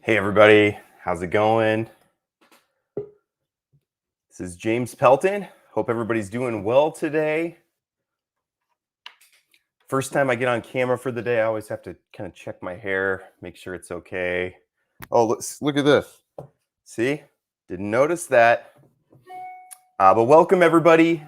Hey everybody, how's it going? This is James Pelton. Hope everybody's doing well today. First time I get on camera for the day, I always have to kind of check my hair, make sure it's okay. Oh, look at this. See? Didn't notice that. But welcome everybody.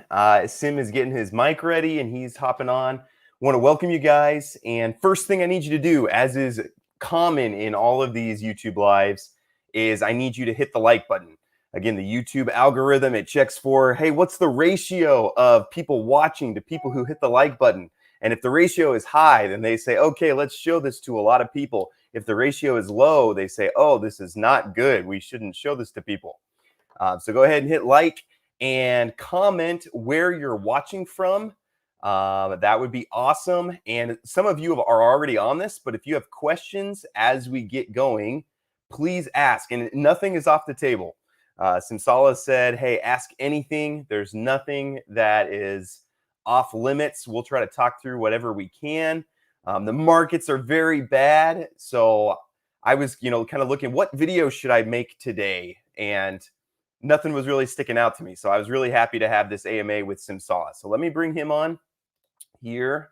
Sim is getting his mic ready and he's hopping on. Want to welcome you guys. And first thing I need you to do, as is common in all of these YouTube lives, is I need you to hit the like button. Again, the YouTube algorithm, it checks for, hey, what's the ratio of people watching to people who hit the like button? And if the ratio is high, then they say, okay, let's show this to a lot of people. If the ratio is low, they say, oh, this is not good. We shouldn't show this to people. So go ahead and hit like and comment where you're watching from. That would be awesome. And some of you are already on this, but if you have questions as we get going, please ask. And nothing is off the table. Simsala said, hey, ask anything. There's nothing that is off limits. We'll try to talk through whatever we can. The markets are very bad. So I was, kind of looking, what video should I make today? And nothing was really sticking out to me. So I was really happy to have this AMA with Simsala. So let me bring him on here.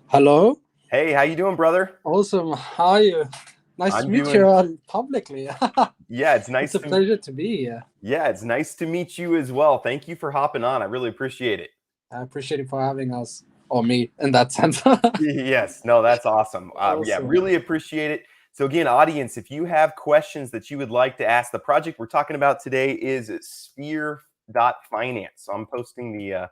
Hello. Hey, how you doing, brother? Awesome. How are you? Nice to meet you publicly. Yeah, it's nice. It's a pleasure to be here. Yeah, it's nice to meet you as well. Thank you for hopping on. I really appreciate it. I appreciate it for having us, or me, in that sense. Yes, no, that's awesome. Yeah, really appreciate it. So again, audience, if you have questions that you would like to ask, the project we're talking about today is sphere.finance. So I'm posting the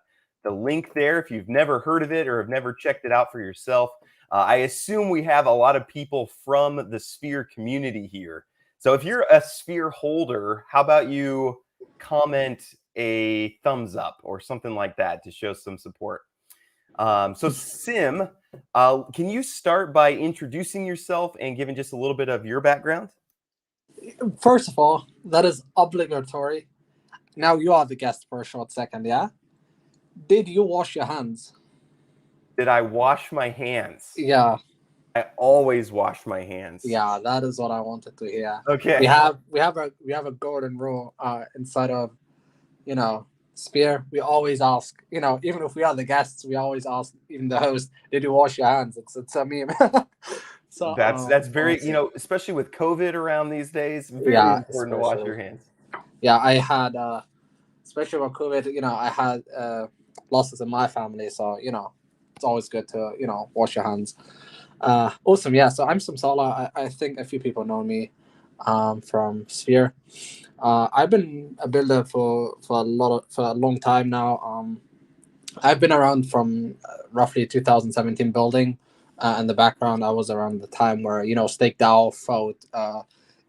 link there if you've never heard of it or have never checked it out for yourself. I assume we have a lot of people from the Sphere community here. So if you're a Sphere holder, how about you comment a thumbs up or something like that to show some support? So Sim, can you start by introducing yourself and giving just a little bit of your background? First of all, that is obligatory. Now you are the guest for a short second, yeah? Did you wash your hands? Did I wash my hands? Yeah. I always wash my hands. Yeah, that is what I wanted to hear. Okay. We have a golden rule inside of, Sphere. We always ask, even if we are the guests, we always ask even the host, did you wash your hands? It's a meme. So that's very, especially with COVID around these days, very important to wash your hands. Yeah, I had especially with COVID, I had losses in my family, so it's always good to wash your hands. Awesome. Yeah, so I'm Simsala. I think a few people know me from Sphere. I've been a builder for a long time now. I've been around from roughly 2017 building. In the background, I was around the time where Staked Out fought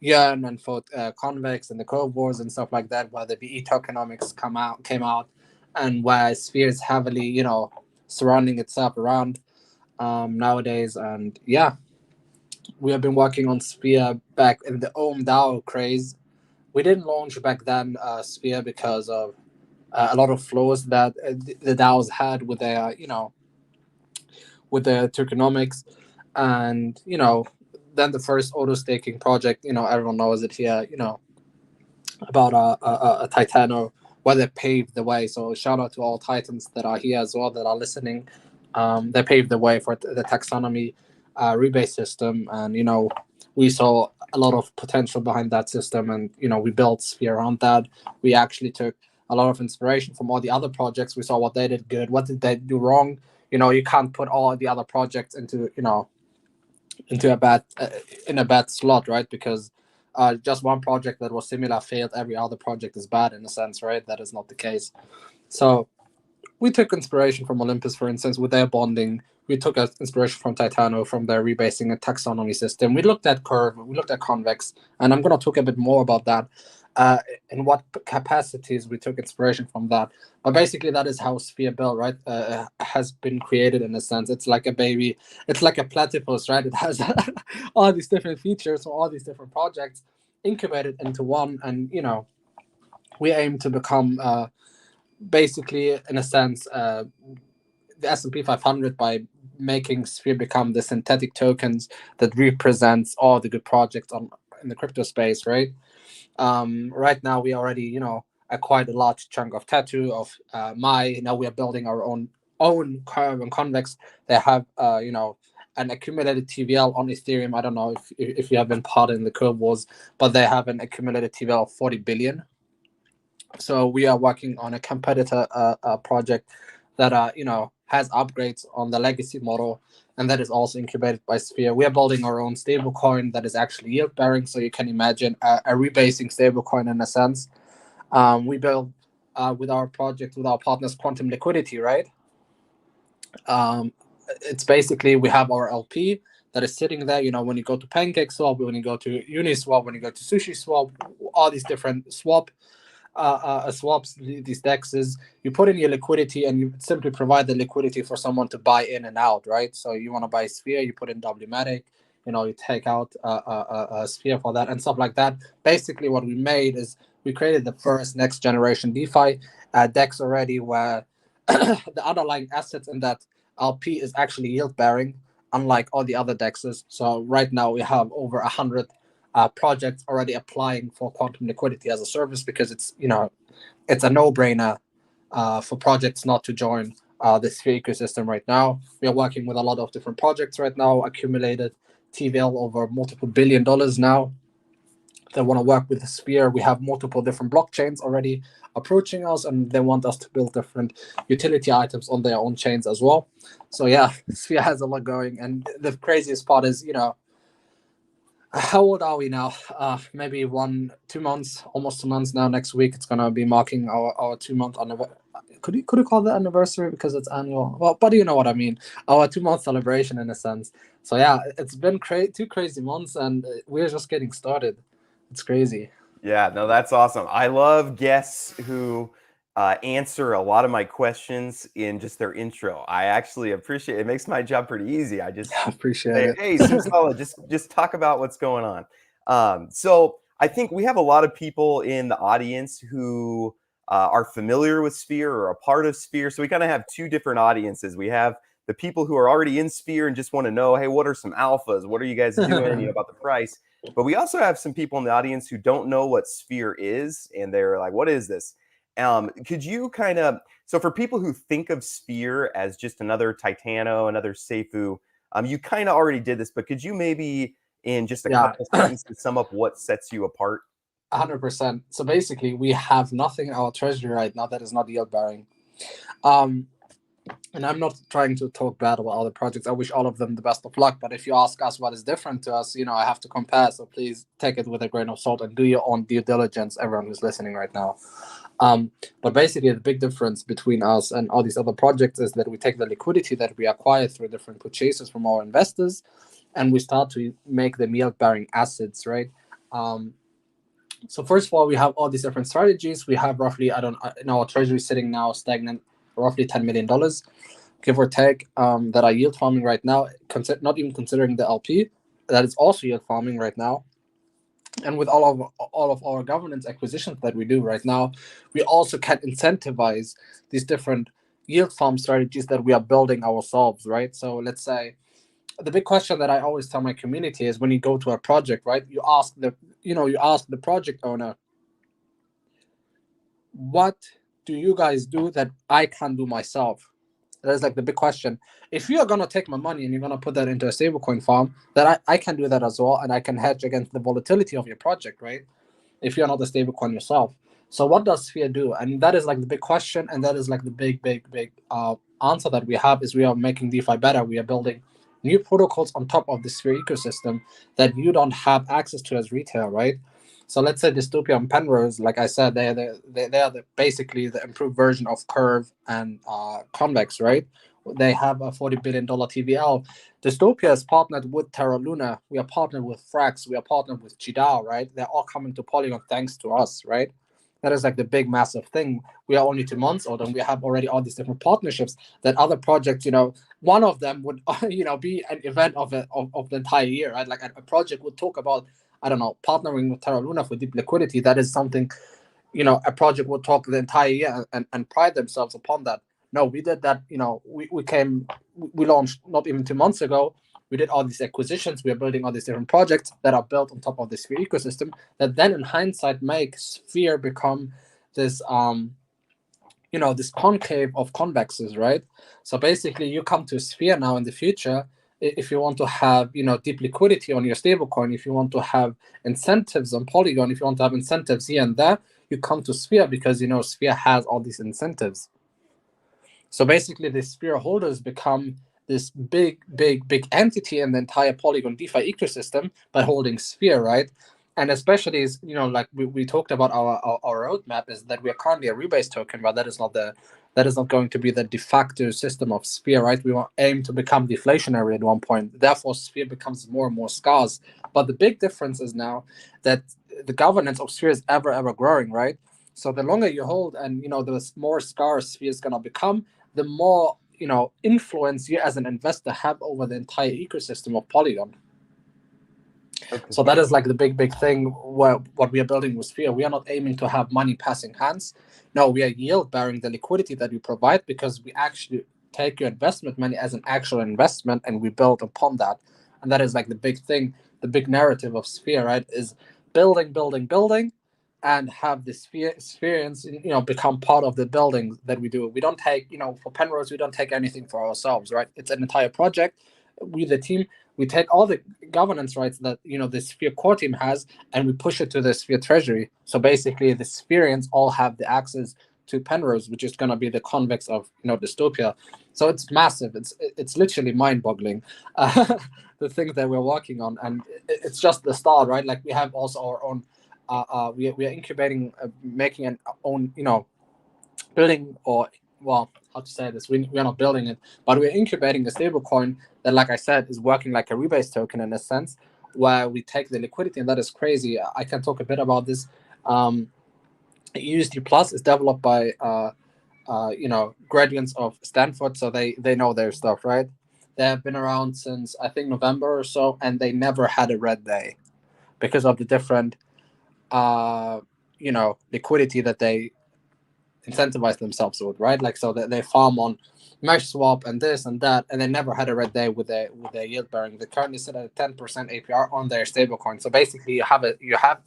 Yearn and fought Convex and the Curve Wars and stuff like that, where the BE tokenomics came out, and where Sphere is heavily surrounding itself around nowadays. And yeah, we have been working on Sphere back in the DAO craze. We didn't launch back then Sphere because of a lot of flaws that the DAOs had with their with their tokenomics, and then the first auto staking project, everyone knows it here, about a Titano, where they paved the way. So shout out to all Titans that are here as well that are listening. They paved the way for the taxonomy rebase system, and we saw a lot of potential behind that system, and we built Sphere around that. We actually took a lot of inspiration from all the other projects. We saw what they did good, what did they do wrong. You can't put all the other projects into into a bad slot, right? Because just one project that was similar failed, every other project is bad in a sense, right? That is not the case. So we took inspiration from Olympus, for instance, with their bonding. We took inspiration from Titano, from their rebasing and taxonomy system. We looked at Curve, we looked at Convex, and I'm going to talk a bit more about that, in what capacities we took inspiration from that. But basically, that is how Sphere built, right? Has been created in a sense. It's like a baby. It's like a platypus, right? It has all these different features for all these different projects incubated into one. And, we aim to become basically, in a sense, the S&P 500 by making Sphere become the synthetic tokens that represents all the good projects in the crypto space, right? Right now we already, acquired a large chunk of Tattoo of Mai. Now we are building our own curve and convex. They have, an accumulated TVL on Ethereum. I don't know if you have been part in the curve wars, but they have an accumulated TVL of 40 billion. So we are working on a competitor project that has upgrades on the legacy model, and that is also incubated by Sphere. We are building our own stablecoin that is actually yield bearing. So you can imagine a rebasing stablecoin in a sense. We build with our project with our partners Quantum Liquidity, right? It's basically we have our LP that is sitting there. When you go to PancakeSwap, when you go to Uniswap, when you go to SushiSwap, all these different swaps, these dexes, you put in your liquidity and you simply provide the liquidity for someone to buy in and out, right? So you want to buy Sphere, you put in Wmatic, you take out a Sphere for that and stuff like that. Basically, what we made is we created the first next generation DeFi dex already, where the underlying assets in that LP is actually yield bearing, unlike all the other dexes. So right now we have over 100 projects already applying for Quantum Liquidity as a service, because it's a no-brainer for projects not to join the Sphere ecosystem right now. We are working with a lot of different projects right now, accumulated TVL over multiple $1 billion now. They want to work with the Sphere. We have multiple different blockchains already approaching us, and they want us to build different utility items on their own chains as well. So yeah, Sphere has a lot going, and the craziest part is, how old are we now? Maybe 2 months, almost 2 months now. Next week, it's gonna be marking our 2-month anniversary. Could you call that anniversary because it's annual? Well, but you know what I mean. Our 2-month celebration in a sense. So yeah, it's been 2 crazy months, and we're just getting started. It's crazy. Yeah, no, that's awesome. I love guests who answer a lot of my questions in just their intro. I actually appreciate it. It makes my job pretty easy. I just appreciate say, it. hey, Simsala, just talk about what's going on. So I think we have a lot of people in the audience who are familiar with Sphere or a part of Sphere. So we kind of have 2 different audiences. We have the people who are already in Sphere and just want to know, hey, what are some alphas? What are you guys doing about the price? But we also have some people in the audience who don't know what Sphere is, and they're like, what is this? Could you so for people who think of Sphere as just another Titano, another Seifu, you kind of already did this, but could you maybe in just a couple sentences sum up what sets you apart? 100%. So basically, we have nothing in our treasury right now that is not yield bearing. And I'm not trying to talk bad about other projects. I wish all of them the best of luck. But if you ask us what is different to us, I have to compare. So please take it with a grain of salt and do your own due diligence, everyone who's listening right now. But basically, the big difference between us and all these other projects is that we take the liquidity that we acquire through different purchases from our investors, and we start to make them yield-bearing assets, right? So first of all, we have all these different strategies. We have roughly, in our treasury sitting now stagnant, roughly $10 million, give or take, that are yield farming right now, not even considering the LP, that is also yield farming right now. And with all of our governance acquisitions that we do right now, we also can incentivize these different yield farm strategies that we are building ourselves, right? So let's say the big question that I always tell my community is when you go to a project, right? You ask the project owner, what do you guys do that I can't do myself? That is like the big question. If you are going to take my money and you're going to put that into a stablecoin farm, then I can do that as well, and I can hedge against the volatility of your project, right? If you're not a stablecoin yourself. So what does Sphere do? And that is like the big question, and that is like the big answer that we have is we are making DeFi better. We are building new protocols on top of the Sphere ecosystem that you don't have access to as retail, right? So let's say Dystopia and Penrose, like I said, they are basically the improved version of Curve and Convex, right? They have a $40 billion TVL. Dystopia is partnered with Terra Luna. We are partnered with Frax. We are partnered with Chidao, right? They're all coming to Polygon thanks to us, right? That is like the big, massive thing. We are only 2 months old, and we have already all these different partnerships that other projects, one of them would, be an event of the entire year, right? Like a project would talk about, I don't know, partnering with Terra Luna for deep liquidity. That is something, a project would talk the entire year and pride themselves upon that. No, we did that. We came we launched not even 2 months ago. We did all these acquisitions. We are building all these different projects that are built on top of the Sphere ecosystem that then in hindsight make Sphere become this this concave of convexes, right? So basically you come to Sphere now in the future if you want to have deep liquidity on your stablecoin, if you want to have incentives on Polygon, if you want to have incentives here and there, you come to Sphere because Sphere has all these incentives. So basically the Sphere holders become this big entity in the entire Polygon DeFi ecosystem by holding Sphere, right? And especially is like we talked about our roadmap is that we are currently a Rebase token, but that is not going to be the de facto system of Sphere, right? We want aim to become deflationary at one point. Therefore, Sphere becomes more and more scarce. But the big difference is now that the governance of Sphere is ever growing, right? So the longer you hold, and the more scarce Sphere is gonna become, the more influence you as an investor have over the entire ecosystem of Polygon. Okay. So that is like the big thing what we are building with Sphere. We are not aiming to have money passing hands. No, we are yield bearing the liquidity that we provide because we actually take your investment money as an actual investment and we build upon that. And that is like the big thing, the big narrative of Sphere, right? Is building, and have the Sphere experience, become part of the building that we do. We don't take, for Penrose, we don't take anything for ourselves, right? It's an entire project. We, the team, we take all the governance rights that the Sphere core team has, and we push it to the Sphere treasury. So basically, the Sphereans all have the access to Penrose, which is going to be the convex of dystopia. So it's massive. It's literally mind-boggling, the things that we're working on, and it's just the start, right? Like we have also our own. We are incubating, making an own, building, or well, how to say this? We are not building it, but we're incubating a stablecoin that, like I said, is working like a Rebase token in a sense, where we take the liquidity, and that is crazy. I can talk a bit about this. USD Plus is developed by graduates of Stanford, so they know their stuff, right? They have been around since I think November or so, and they never had a red day because of the different liquidity that they incentivize themselves with, right? Like, so that they farm on mesh swap and this and that, and they never had a red day with their yield bearing. They currently sit at a 10% APR on their stablecoin. So basically, you have a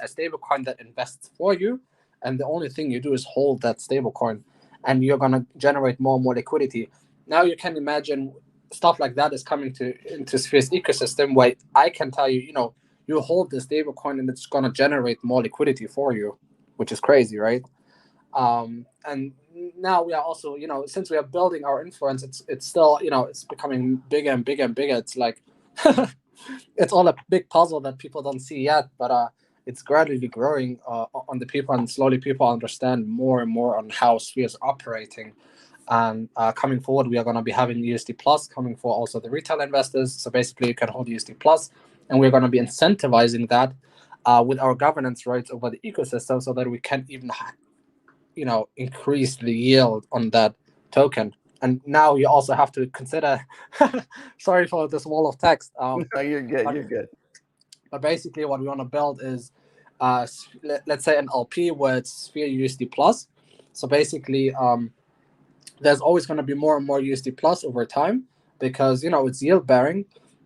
stablecoin that invests for you, and the only thing you do is hold that stablecoin, and you're gonna generate more and more liquidity. Now you can imagine stuff like that is coming into Sphere's ecosystem, where I can tell you, you hold the stablecoin and it's gonna generate more liquidity for you, which is crazy, right? And now we are also, since we are building our influence, it's still, it's becoming bigger and bigger and bigger. It's like it's all a big puzzle that people don't see yet, but it's gradually growing on the people, and slowly people understand more and more on how Sphere is operating. And coming forward, we are going to be having USD Plus coming for also the retail investors. So basically, you can hold USD Plus, and we're going to be incentivizing that with our governance rights over the ecosystem, so that we can even increase the yield on that token. And now you also have to consider sorry for this wall of text. No, you're good. But basically what we want to build is let's say an LP where it's Sphere USD Plus. So basically there's always going to be more and more USD Plus over time, because it's yield bearing,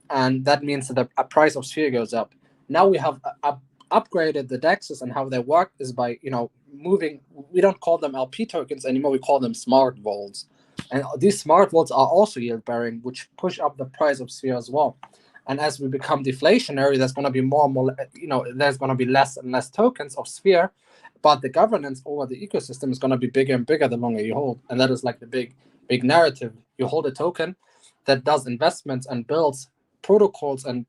and that means that the price of Sphere goes up. Now we have upgraded the DEXs, and how they work is by moving. We don't call them LP tokens anymore, we call them smart vaults, and these smart vaults are also yield bearing, which push up the price of Sphere as well. And as we become deflationary, there's going to be more and more, there's going to be less and less tokens of Sphere, but the governance over the ecosystem is going to be bigger and bigger the longer you hold. And that is like the big narrative. You hold a token that does investments and builds protocols and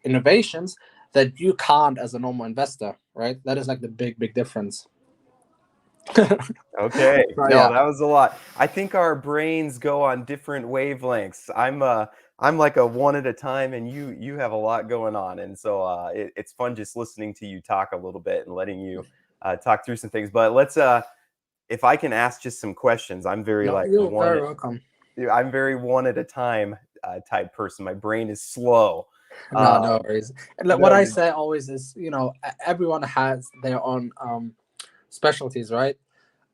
innovations that you can't as a normal investor, right? That is like the big difference. Okay. So, No, yeah. that was a lot. I think our brains go on different wavelengths. I'm like a one at a time, and you have a lot going on, and so it's fun just listening to you talk a little bit and letting you talk through some things. But let's if I can ask just some questions. I'm very You're very welcome. I'm very one at a time type person. My brain is slow. No worries. And No, what I say always is, everyone has their own specialties, right?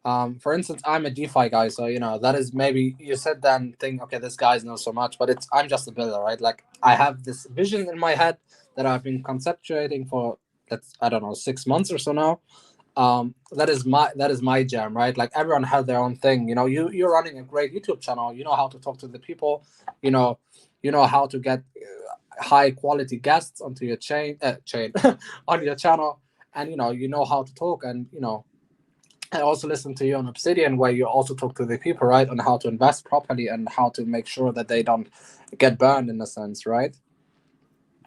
For instance, I'm a DeFi guy, so that is maybe you said then think, okay, this guy knows so much, but I'm just a builder, right? Like I have this vision in my head that I've been conceptuating for I don't know 6 months or so now. That is my jam, right? Like everyone has their own thing. You're running a great YouTube channel. You know how to talk to the people. You know how to get high quality guests onto your chain on your channel, and you know how to talk, and I also listen to you on Obsidian, where you also talk to the people, right, on how to invest properly and how to make sure that they don't get burned in a sense, right?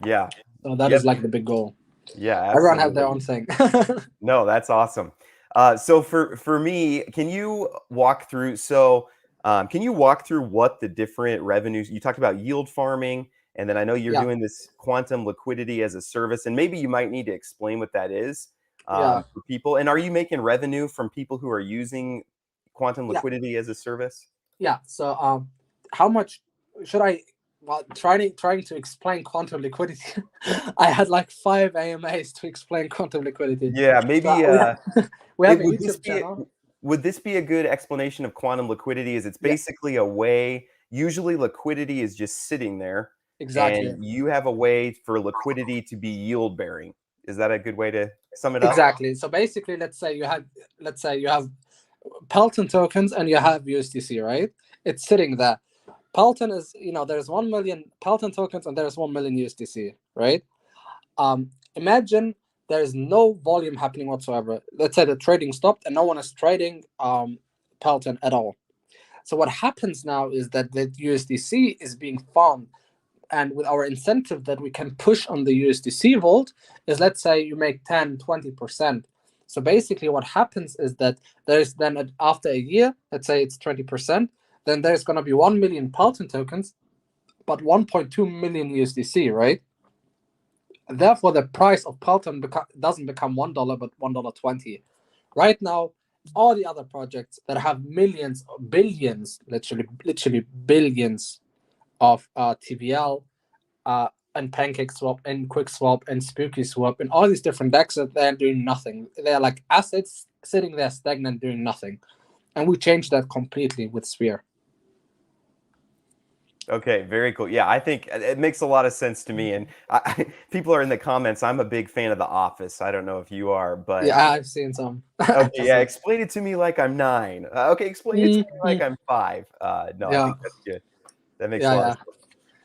Yeah. So that is like the big goal. Yeah, Everyone absolutely. has their own thing. No, that's awesome. So for me, can you walk through? Can you walk through what the different revenues? You talked about yield farming, and then I know you're Yeah. doing this quantum liquidity as a service, and maybe you might need to explain what that is Yeah. for people. And are you making revenue from people who are using quantum Yeah. liquidity as a service? Yeah. So how much should I? Well, trying to explain quantum liquidity, I had like 5 AMAs to explain quantum liquidity. Yeah, So maybe. we have a Would this YouTube be channel. would this be a good explanation of quantum liquidity? Is it's Yeah. basically a way, usually liquidity is just sitting there, Exactly. and you have a way for liquidity to be yield bearing. Is that a good way to sum it up? Exactly. So basically, let's say you have Pelton tokens and you have USDC, right? It's sitting there. Pelton is, there's 1 million Pelton tokens and there's 1 million USDC, right? Imagine there's no volume happening whatsoever. Let's say the trading stopped and no one is trading Pelton at all. So what happens now is that the USDC is being farmed, and with our incentive that we can push on the USDC vault is, let's say you make 10-20%. So basically what happens is that there's then after a year, let's say it's 20%, then there's going to be 1 million Pelton tokens, but 1.2 million USDC, right? Therefore, the price of Pelton doesn't become $1, but $1.20. Right now, all the other projects that have millions, billions, literally billions of TVL and Pancake Swap and Quick Swap and Spooky Swap and all these different DEXs, they're doing nothing. They're like assets sitting there stagnant, doing nothing. And we changed that completely with Sphere. Okay, very cool. Yeah, I think it makes a lot of sense to me. And people are in the comments. I'm a big fan of The Office. I don't know if you are, but Yeah, I've seen some okay, yeah. episodes. Explain it to me like I'm 9. Okay, explain it to me like I'm 5. No, I Yeah, think that's good. That makes a lot of yeah,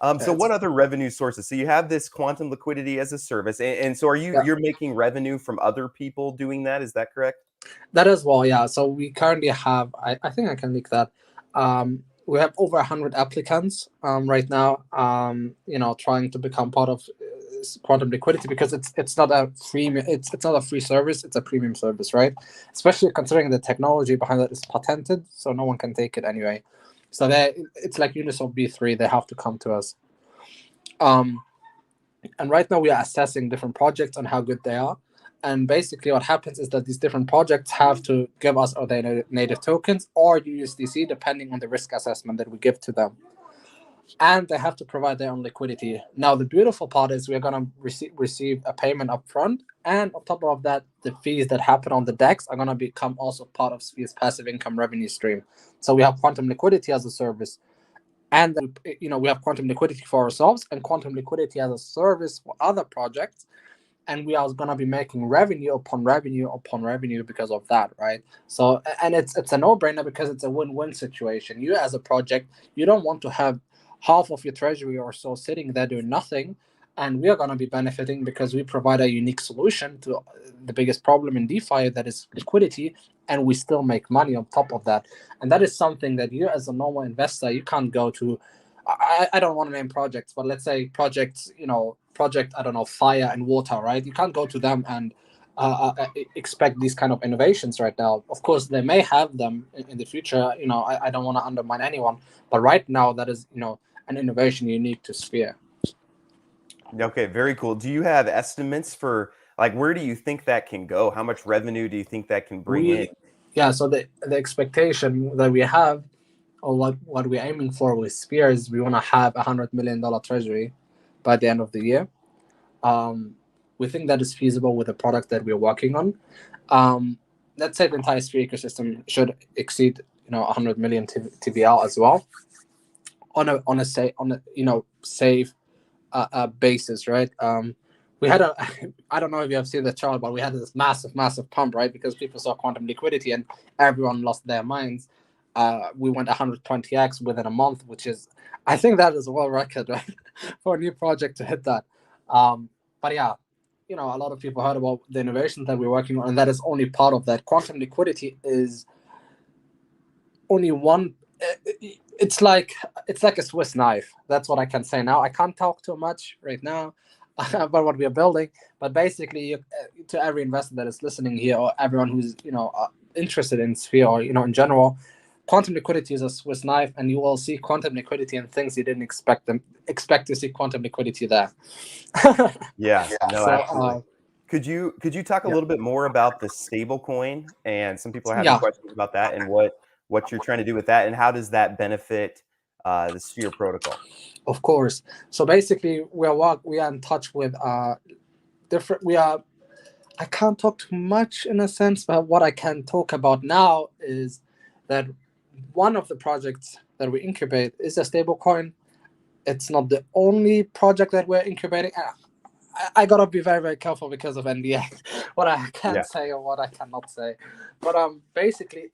sense. yeah. So what other revenue sources? So you have this quantum liquidity as a service, and so Yeah. you're making revenue from other people doing that? Is that correct? That as well, yeah. So we currently have, I think I can leak that. We have over 100 applicants right now, trying to become part of quantum liquidity, because it's not a free it's not a free service, it's a premium service, right? Especially considering the technology behind it is patented, so no one can take it anyway. So it's like Uniswap B3, they have to come to us. And right now we are assessing different projects and how good they are. And basically what happens is that these different projects have to give us their native tokens or USDC, depending on the risk assessment that we give to them. And they have to provide their own liquidity. Now, the beautiful part is we're going to receive a payment up front. And on top of that, the fees that happen on the DEX are going to become also part of Sphere's passive income revenue stream. So we have quantum liquidity as a service. And we have quantum liquidity for ourselves and quantum liquidity as a service for other projects, and we are going to be making revenue upon revenue upon revenue because of that, right? So, and it's a no-brainer because it's a win-win situation. You as a project, you don't want to have half of your treasury or so sitting there doing nothing, and we are going to be benefiting because we provide a unique solution to the biggest problem in DeFi, that is liquidity, and we still make money on top of that. And that is something that you as a normal investor, you can't go to. I don't want to name projects, but let's say projects, I don't know, fire and water, right? You can't go to them and expect these kind of innovations right now. Of course, they may have them in the future. I don't want to undermine anyone, but right now that is, an innovation unique to Sphere. Okay, very cool. Do you have estimates for like where do you think that can go? How much revenue do you think that can bring in? So the expectation that we have, or what we're aiming for with Sphere, is we want to have $100 million treasury by the end of the year. We think that is feasible with the product that we're working on. let's say the entire Sphere ecosystem should exceed 100 million TVL as well on a safe basis, right? We had I don't know if you have seen the chart, but we had this massive pump, right? Because people saw quantum liquidity and everyone lost their minds. We went 120x within a month, which is, I think that is a world record, right? For a new project to hit that. But yeah, a lot of people heard about the innovations that we're working on, and that is only part of that. Quantum liquidity is only one. It's like a Swiss knife. That's what I can say now. I can't talk too much right now about what we are building, but basically, to every investor that is listening here, or everyone who's interested in Sphere, or in general, quantum liquidity is a Swiss knife, and you will see quantum liquidity in things you didn't expect to see quantum liquidity there. Yeah, no, So, absolutely. Could you talk a little bit more about the stablecoin? And some people are having questions about that, and what you're trying to do with that, and how does that benefit the Sphere protocol? Of course. So basically, we are in touch with different. I can't talk too much in a sense, but what I can talk about now is that one of the projects that we incubate is a stablecoin. It's not the only project that we're incubating. I gotta be very, very careful because of NDA, what I can say or what I cannot say. But basically,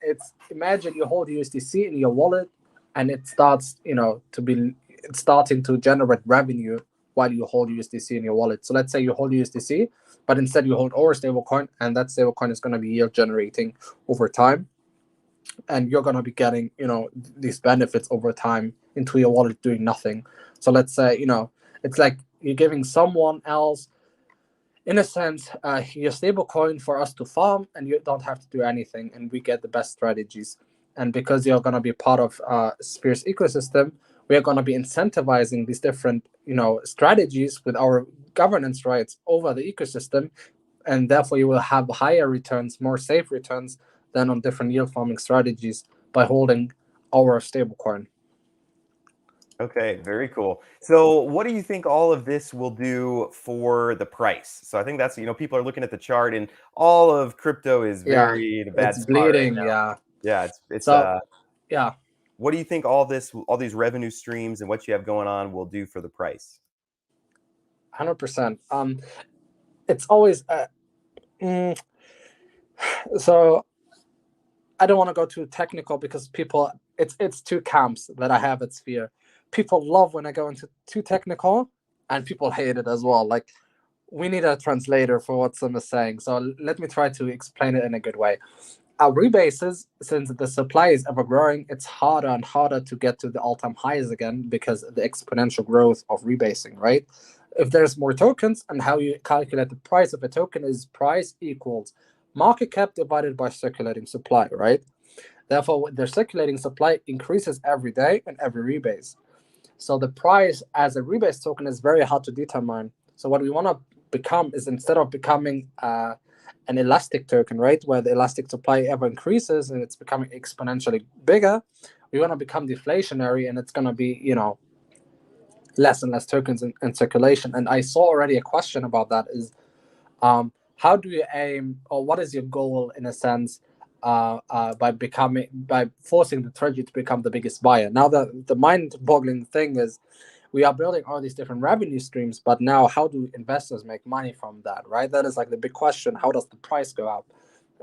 imagine you hold USDC in your wallet, and it starts, it's starting to generate revenue while you hold USDC in your wallet. So let's say you hold USDC, but instead you hold our stablecoin, and that stablecoin is going to be yield generating over time, and you're going to be getting, these benefits over time into your wallet doing nothing. So let's say, it's like you're giving someone else, in a sense, your stablecoin for us to farm, and you don't have to do anything, and we get the best strategies. And because you're going to be part of Sphere's ecosystem, we are going to be incentivizing these different, strategies with our governance rights over the ecosystem, and therefore you will have higher returns, more safe returns than on different yield farming strategies by holding our stablecoin. Okay, very cool. So what do you think all of this will do for the price? So I think that's, people are looking at the chart, and all of crypto is very in a bad it's spot right bleeding, now. Yeah, it's so, yeah. What do you think all these revenue streams and what you have going on will do for the price? 100%. It's always so I don't want to go too technical because people, it's two camps that I have at Sphere. People love when I go into too technical, and people hate it as well. Like, we need a translator for what Sim is saying. So let me try to explain it in a good way. Our rebases, since the supply is ever growing, it's harder and harder to get to the all-time highs again because of the exponential growth of rebasing, right? If there's more tokens, and how you calculate the price of a token is price equals market cap divided by circulating supply, right? Therefore, the circulating supply increases every day and every rebase. So the price as a rebase token is very hard to determine. So what we want to become is, instead of becoming an elastic token, right, where the elastic supply ever increases and it's becoming exponentially bigger, we want to become deflationary, and it's going to be, less and less tokens in circulation. And I saw already a question about that is, how do you aim, or what is your goal, in a sense, by forcing the treasury to become the biggest buyer? Now, the mind-boggling thing is, we are building all these different revenue streams, but now how do investors make money from that, right? That is like the big question. How does the price go up?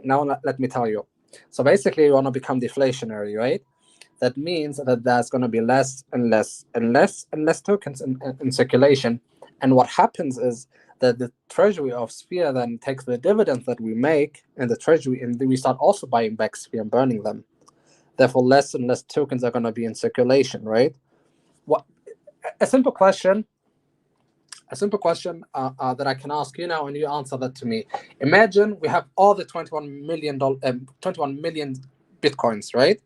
Now, let me tell you. So basically, you want to become deflationary, right? That means that there's going to be less and less and less and less tokens in circulation. And what happens is that the treasury of Sphere then takes the dividends that we make in the treasury, and we start also buying back Sphere and burning them. Therefore, less and less tokens are going to be in circulation, right? A simple question that I can ask you now, and you answer that to me. Imagine we have all the 21 million bitcoins, right?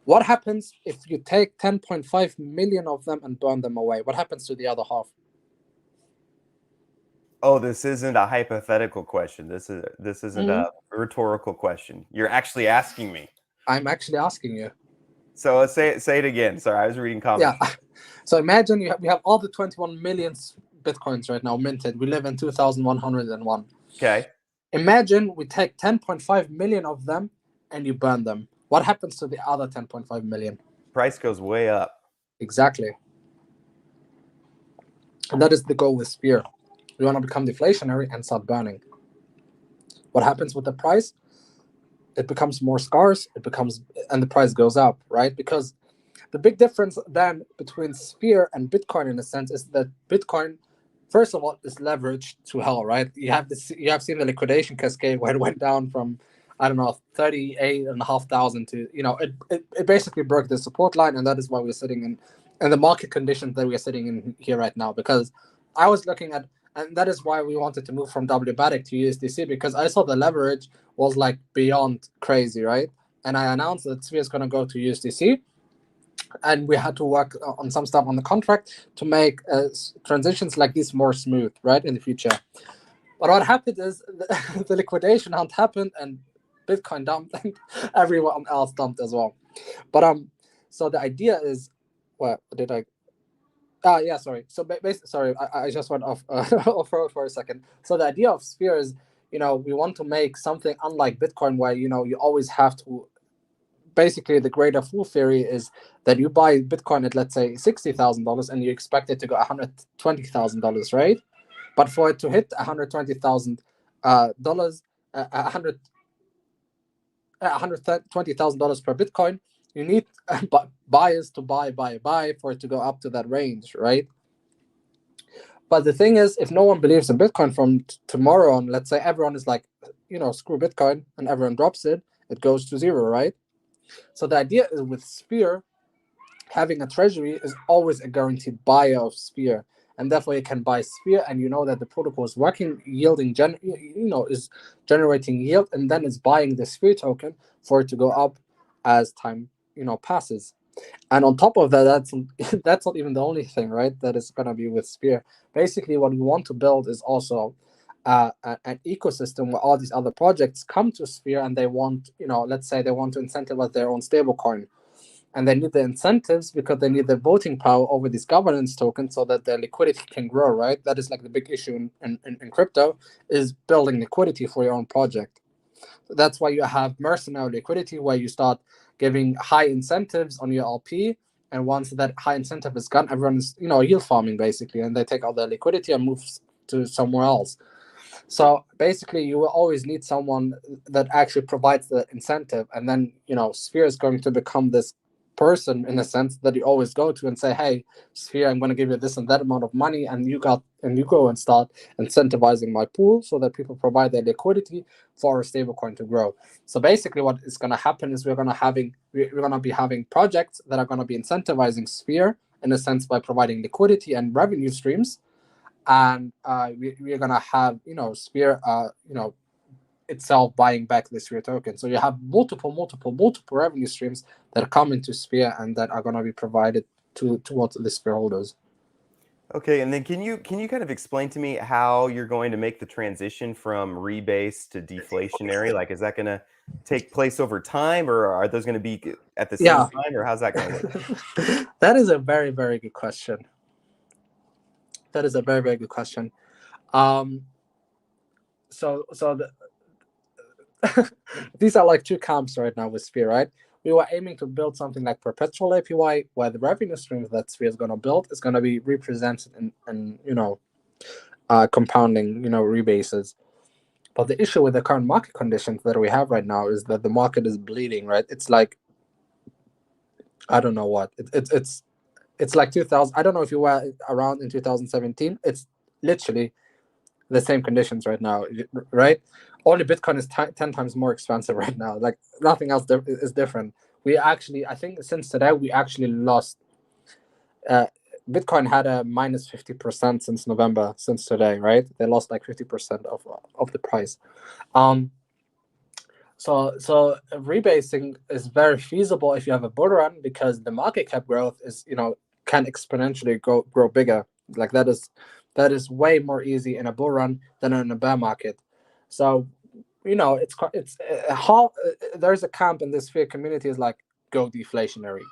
What happens if you take 10.5 million of them and burn them away? What happens to the other half? Oh, this isn't a hypothetical question. This isn't a rhetorical question. You're actually asking me. I'm actually asking you. So say it again. Sorry, I was reading comments. Yeah. So imagine we have all the 21 million bitcoins right now minted. We live in 2101. Okay. Imagine we take 10.5 million of them and you burn them. What happens to the other 10.5 million? Price goes way up. Exactly. And that is the goal with Sphere. We want to become deflationary and start burning. What happens with the price? It becomes more scarce, and the price goes up, right? Because the big difference then between Sphere and Bitcoin, in a sense, is that Bitcoin, first of all, is leveraged to hell, right? You have seen the liquidation cascade where it went down from, I don't know, 38,500 to, it basically broke the support line, and that is why we're sitting in the market conditions that we are sitting in here right now. Because I was looking at, and that is why we wanted to move from WBATIC to USDC, because I saw the leverage was like beyond crazy, right? And I announced that Sphere is going to go to USDC, and we had to work on some stuff on the contract to make transitions like this more smooth, right, in the future. But what happened is the liquidation hunt happened, and Bitcoin dumped, and everyone else dumped as well. But so the idea is, what did I? Yeah, sorry. So sorry, I just went off off road for a second. So the idea of Sphere is, we want to make something unlike Bitcoin, where you always have to. Basically, the greater fool theory is that you buy Bitcoin at, let's say, $60,000 and you expect it to go $120,000, right? But for it to hit $120,000, $120,000 per Bitcoin, you need buyers to buy for it to go up to that range, right? But the thing is, if no one believes in Bitcoin from tomorrow on, let's say everyone is like, screw Bitcoin, and everyone drops it, it goes to zero, right? So the idea is with Sphere, having a treasury is always a guaranteed buyer of Sphere, and therefore you can buy Sphere, and you know that the protocol is working, yielding, is generating yield, and then it's buying the Sphere token for it to go up as time, passes. And on top of that, that's not even the only thing, right? That is gonna be with Sphere. Basically, what we want to build is also an ecosystem where all these other projects come to Sphere, and they want, let's say they want to incentivize their own stablecoin, and they need the incentives because they need the voting power over these governance tokens so that their liquidity can grow, right? That is like the big issue in crypto, is building liquidity for your own project. That's why you have mercenary liquidity, where you start giving high incentives on your LP, and once that high incentive is gone, everyone is, yield farming basically, and they take all their liquidity and move to somewhere else. So basically, you will always need someone that actually provides the incentive, and then Sphere is going to become this person, in a sense, that you always go to and say, "Hey, Sphere, I'm going to give you this and that amount of money," and you go and start incentivizing my pool so that people provide their liquidity for a stablecoin to grow. So basically, what is going to happen is we're going to be having projects that are going to be incentivizing Sphere, in a sense, by providing liquidity and revenue streams. And we're gonna have Sphere itself buying back the Sphere token. So you have multiple revenue streams that come into Sphere and that are gonna be provided towards the Sphere holders. Okay, and then can you kind of explain to me how you're going to make the transition from rebase to deflationary? Like, is that going to take place over time, or are those going to be at the same time, or how's that going to work? That is a very, very good question. That is a very, very good question. So these are like two camps right now with Sphere, right? We were aiming to build something like perpetual APY, where the revenue streams that Sphere is going to build is going to be represented in compounding, rebases. But the issue with the current market conditions that we have right now is that the market is bleeding, right? It's like, I don't know what it's like 2000. I don't know if you were around in 2017. It's literally the same conditions right now, right? Only Bitcoin is 10 times more expensive right now. Like, nothing else is different. We actually, I think since today, we actually lost. Bitcoin had a minus 50% since November, since today, right? They lost like 50% of the price. So rebasing is very feasible if you have a bull run, because the market cap growth is, can exponentially grow bigger. Like, that is way more easy in a bull run than in a bear market. So, it's how there's a camp in this Sphere community is like, go deflationary,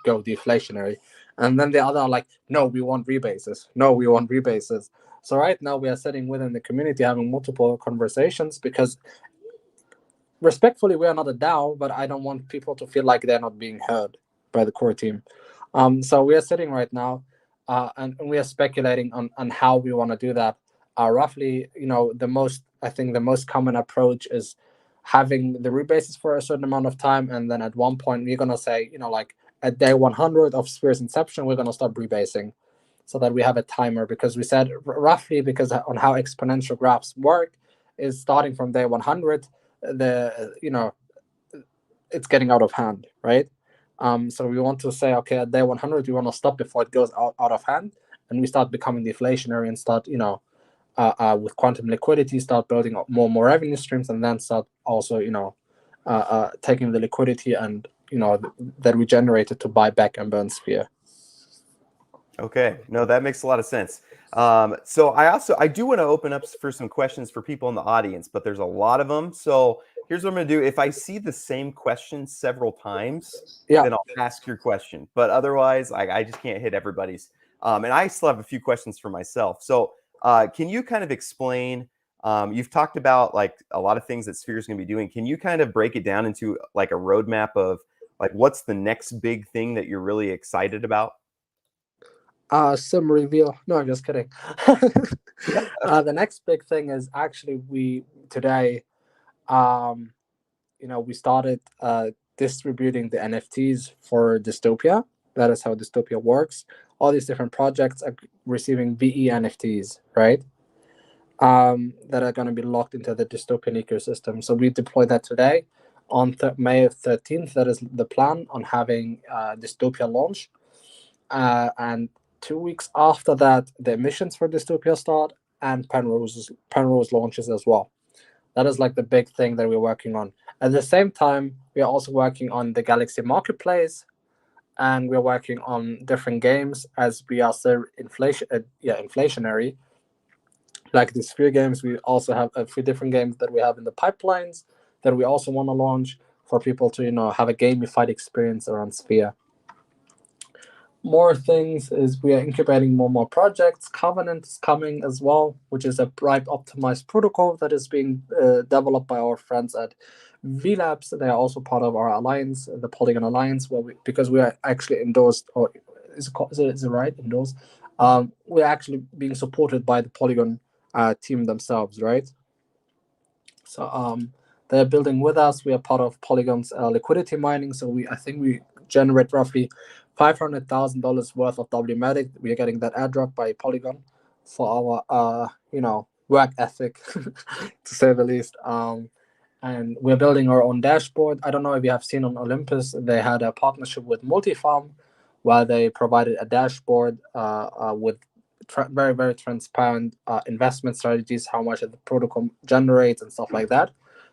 and then the other are like, no, we want rebases. So right now we are sitting within the community having multiple conversations, because respectfully, we are not a DAO, but I don't want people to feel like they're not being heard by the core team. So we are sitting right now, and we are speculating on how we want to do that. Roughly, the most common approach is having the rebases for a certain amount of time, and then at one point we're gonna say, like at day 100 of Sphere's inception, we're gonna stop rebasing, so that we have a timer. Because we said roughly, because on how exponential graphs work, is starting from day 100, it's getting out of hand, right? So we want to say, okay, at day 100, we want to stop before it goes out of hand, and we start becoming deflationary and start, with quantum liquidity, start building up more and more revenue streams, and then start also, taking the liquidity and, that we generated to buy back and burn Sphere. Okay, no, that makes a lot of sense. So I do want to open up for some questions for people in the audience, but there's a lot of them. So here's what I'm going to do. If I see the same question several times, then I'll ask your question. But otherwise, I just can't hit everybody's. And I still have a few questions for myself. So can you kind of explain, you've talked about like a lot of things that Sphere is going to be doing. Can you kind of break it down into like a roadmap of like what's the next big thing that you're really excited about? Some reveal. No, I'm just kidding. The next big thing is actually today, we started distributing the NFTs for Dystopia. That is how Dystopia works. All these different projects are receiving VE NFTs, right? That are going to be locked into the Dystopian ecosystem. So we deployed that today on May 13th. That is the plan on having Dystopia launch. And 2 weeks after that, the missions for Dystopia start, and Penrose launches as well. That is like the big thing that we're working on. At the same time, we are also working on the Galaxy Marketplace, and we're working on different games as we are still inflationary. Like the Sphere games, we also have a few different games that we have in the pipelines that we also want to launch for people to, have a gamified experience around Sphere. More things is we are incubating more projects. Covenant is coming as well, which is a bribe optimized protocol that is being developed by our friends at VLabs. They are also part of our alliance, the Polygon Alliance, because we are actually endorsed, or is it right, endorsed? We're actually being supported by the Polygon team themselves, right? So they're building with us. We are part of Polygon's liquidity mining. So I think we generate roughly $500,000 worth of WMatic. We are getting that airdrop by Polygon for our work ethic, to say the least. And we're building our own dashboard. I don't know if you have seen on Olympus, they had a partnership with Multifarm, where they provided a dashboard with very, very transparent investment strategies, how much the protocol generates and stuff like that.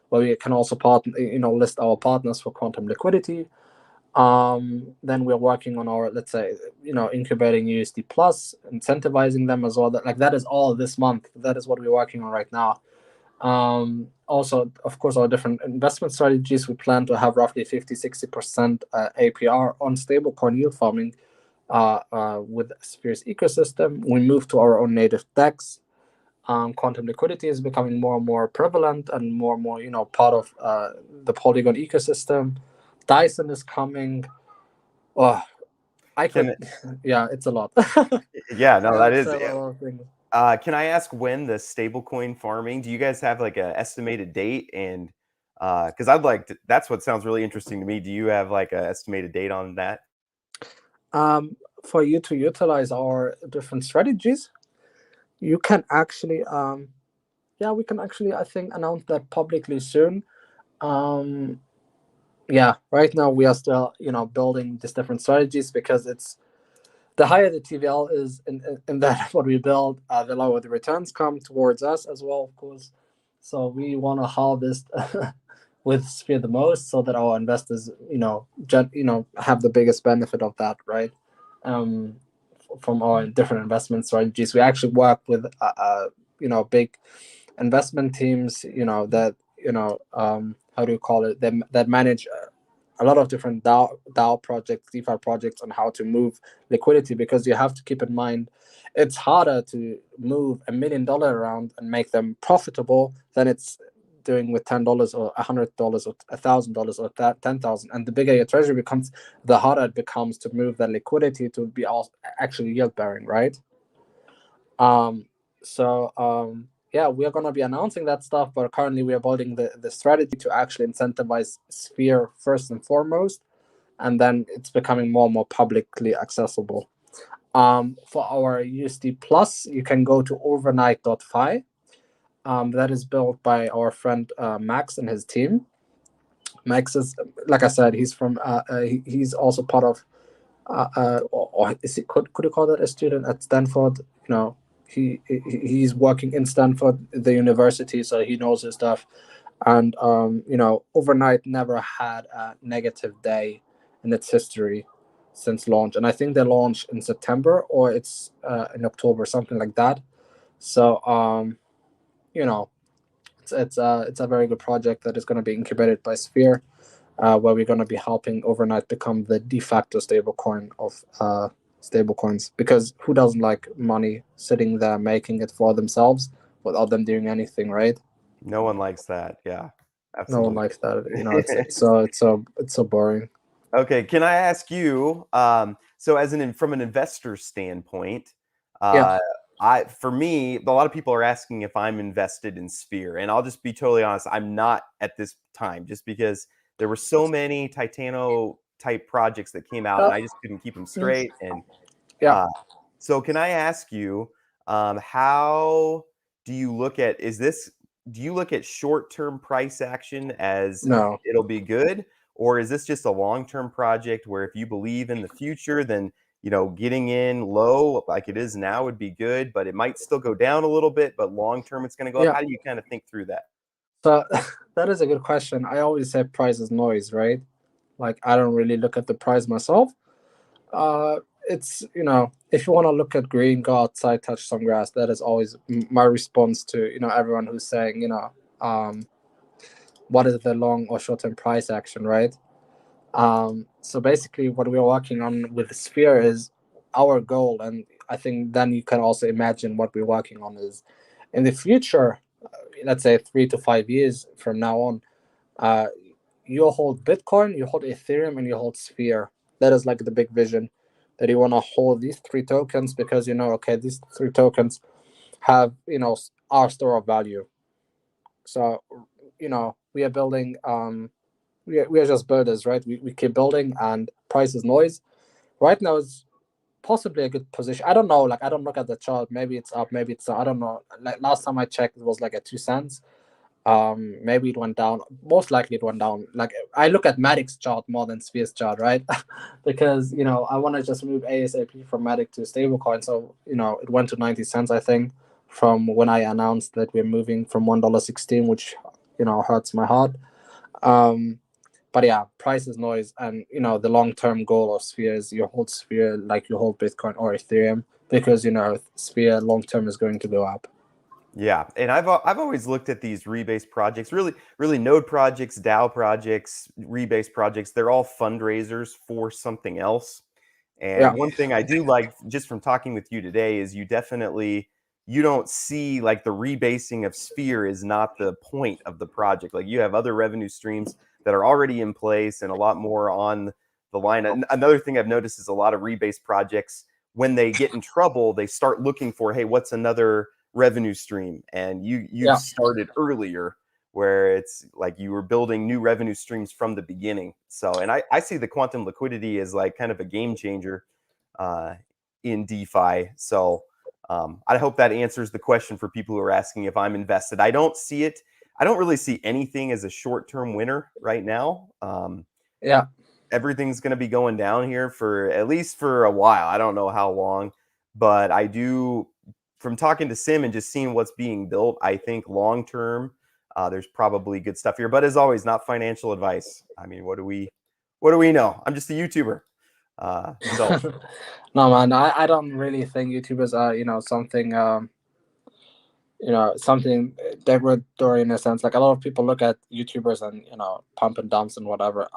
Where we can also list our partners for quantum liquidity. Then we're working on our, let's say, incubating USD Plus, incentivizing them as well. That is all this month. That is what we're working on right now. Also, of course, our different investment strategies. We plan to have roughly 50-60% APR on stablecoin yield farming with Sphere's ecosystem. We move to our own native DEX. Quantum liquidity is becoming more and more prevalent and more, part of the Polygon ecosystem. Dyson is coming. Oh, it's a lot. Yeah, no, that is. A lot of things. Can I ask when the stablecoin farming? Do you guys have like an estimated date? And because that's what sounds really interesting to me. Do you have like an estimated date on that? For you to utilize our different strategies, you can actually, we can actually, I think, announce that publicly soon. Right now we are still, building these different strategies, because it's the higher the TVL is in that what we build, the lower the returns come towards us as well, of course. So we want to harvest with Sphere the most, so that our investors, have the biggest benefit of that, right? From our different investment strategies, we actually work with big investment teams, that how do you call it, that manage a lot of different DAO projects, DeFi projects, on how to move liquidity, because you have to keep in mind it's harder to move $1 million around and make them profitable than it's doing with $10 or $100 or $1,000 or 10,000, and the bigger your treasury becomes, the harder it becomes to move that liquidity to be actually yield bearing, right? Yeah, we are going to be announcing that stuff, but currently we are building the strategy to actually incentivize Sphere first and foremost, and then it's becoming more and more publicly accessible. For our USD Plus, you can go to overnight.fi. That is built by our friend Max and his team. Max is, like I said, he's from he's also part of or is it, could you call that a student at Stanford? He's working in Stanford, the university, so he knows his stuff. And Overnight never had a negative day in its history since launch, and I think they launched in September or it's in October, something like that. So it's a very good project that is going to be incubated by Sphere, where we're going to be helping Overnight become the de facto stablecoin of stablecoins, because who doesn't like money sitting there making it for themselves without them doing anything, right? No one likes that. Yeah, No one absolutely. likes that. It's so boring. Okay, can I ask you? So, from an investor standpoint, Yeah. for me, a lot of people are asking if I'm invested in Sphere, and I'll just be totally honest, I'm not at this time, just because there were so many Titano type projects that came out, and I just couldn't keep them straight. And Yeah. so, can I ask you, how do you look at Do you look at short-term price action as No. it'll be good, or is this just a long-term project where if you believe in the future, then getting in low like it is now would be good, but it might still go down a little bit, but long term it's going to go up? Yeah. How do you kind of think through that? So that is a good question. I always say price is noise, right? Like, I don't really look at the price myself. It's if you want to look at green, go outside, touch some grass. That is always my response to everyone who's saying what is the long or short term price action, right? So basically, what we're working on with Sphere is our goal, and I think then you can also imagine what we're working on is in the future. Let's say 3 to 5 years from now on, you hold Bitcoin, you hold Ethereum, and you hold Sphere. That is like the big vision, that you want to hold these three tokens because okay, these three tokens have our store of value. So we are building. We are just builders, right? We keep building, and price is noise. Right now is possibly a good position. I don't know. Like, I don't look at the chart. Maybe it's up. Maybe it's down. I don't know. Like, last time I checked, it was like at 2 cents. Maybe it went down. Most likely it went down. Like, I look at Matic's chart more than Sphere's chart, right? Because I want to just move ASAP from Matic to stablecoin. So it went to 90 cents, I think, from when I announced that we're moving from $1.16, which hurts my heart. But yeah, price is noise, and the long-term goal of Sphere is you hold Sphere like you hold Bitcoin or Ethereum, because Sphere long-term is going to go up. Yeah, and I've always looked at these Rebase projects, really node projects, DAO projects, Rebase projects. They're all fundraisers for something else. And one thing I do like, just from talking with you today, is you don't see like the rebasing of Sphere is not the point of the project. Like, you have other revenue streams that are already in place and a lot more on the line. And another thing I've noticed is a lot of Rebase projects, when they get in trouble, they start looking for, hey, what's another revenue stream? And you've started earlier, where it's like you were building new revenue streams from the beginning. So, and I see the quantum liquidity as like kind of a game changer in DeFi. So I hope that answers the question for people who are asking if I'm invested. I don't see it. I don't really see anything as a short-term winner right now. Everything's going to be going down here for at least for a while. I don't know how long, but I do, from talking to Sim and just seeing what's being built, I think long-term, there's probably good stuff here. But as always, not financial advice. I mean, what do we know? I'm just a YouTuber. So no, man, I don't really think YouTubers are something degradatory in a sense. Like, a lot of people look at YouTubers and pump and dumps and whatever.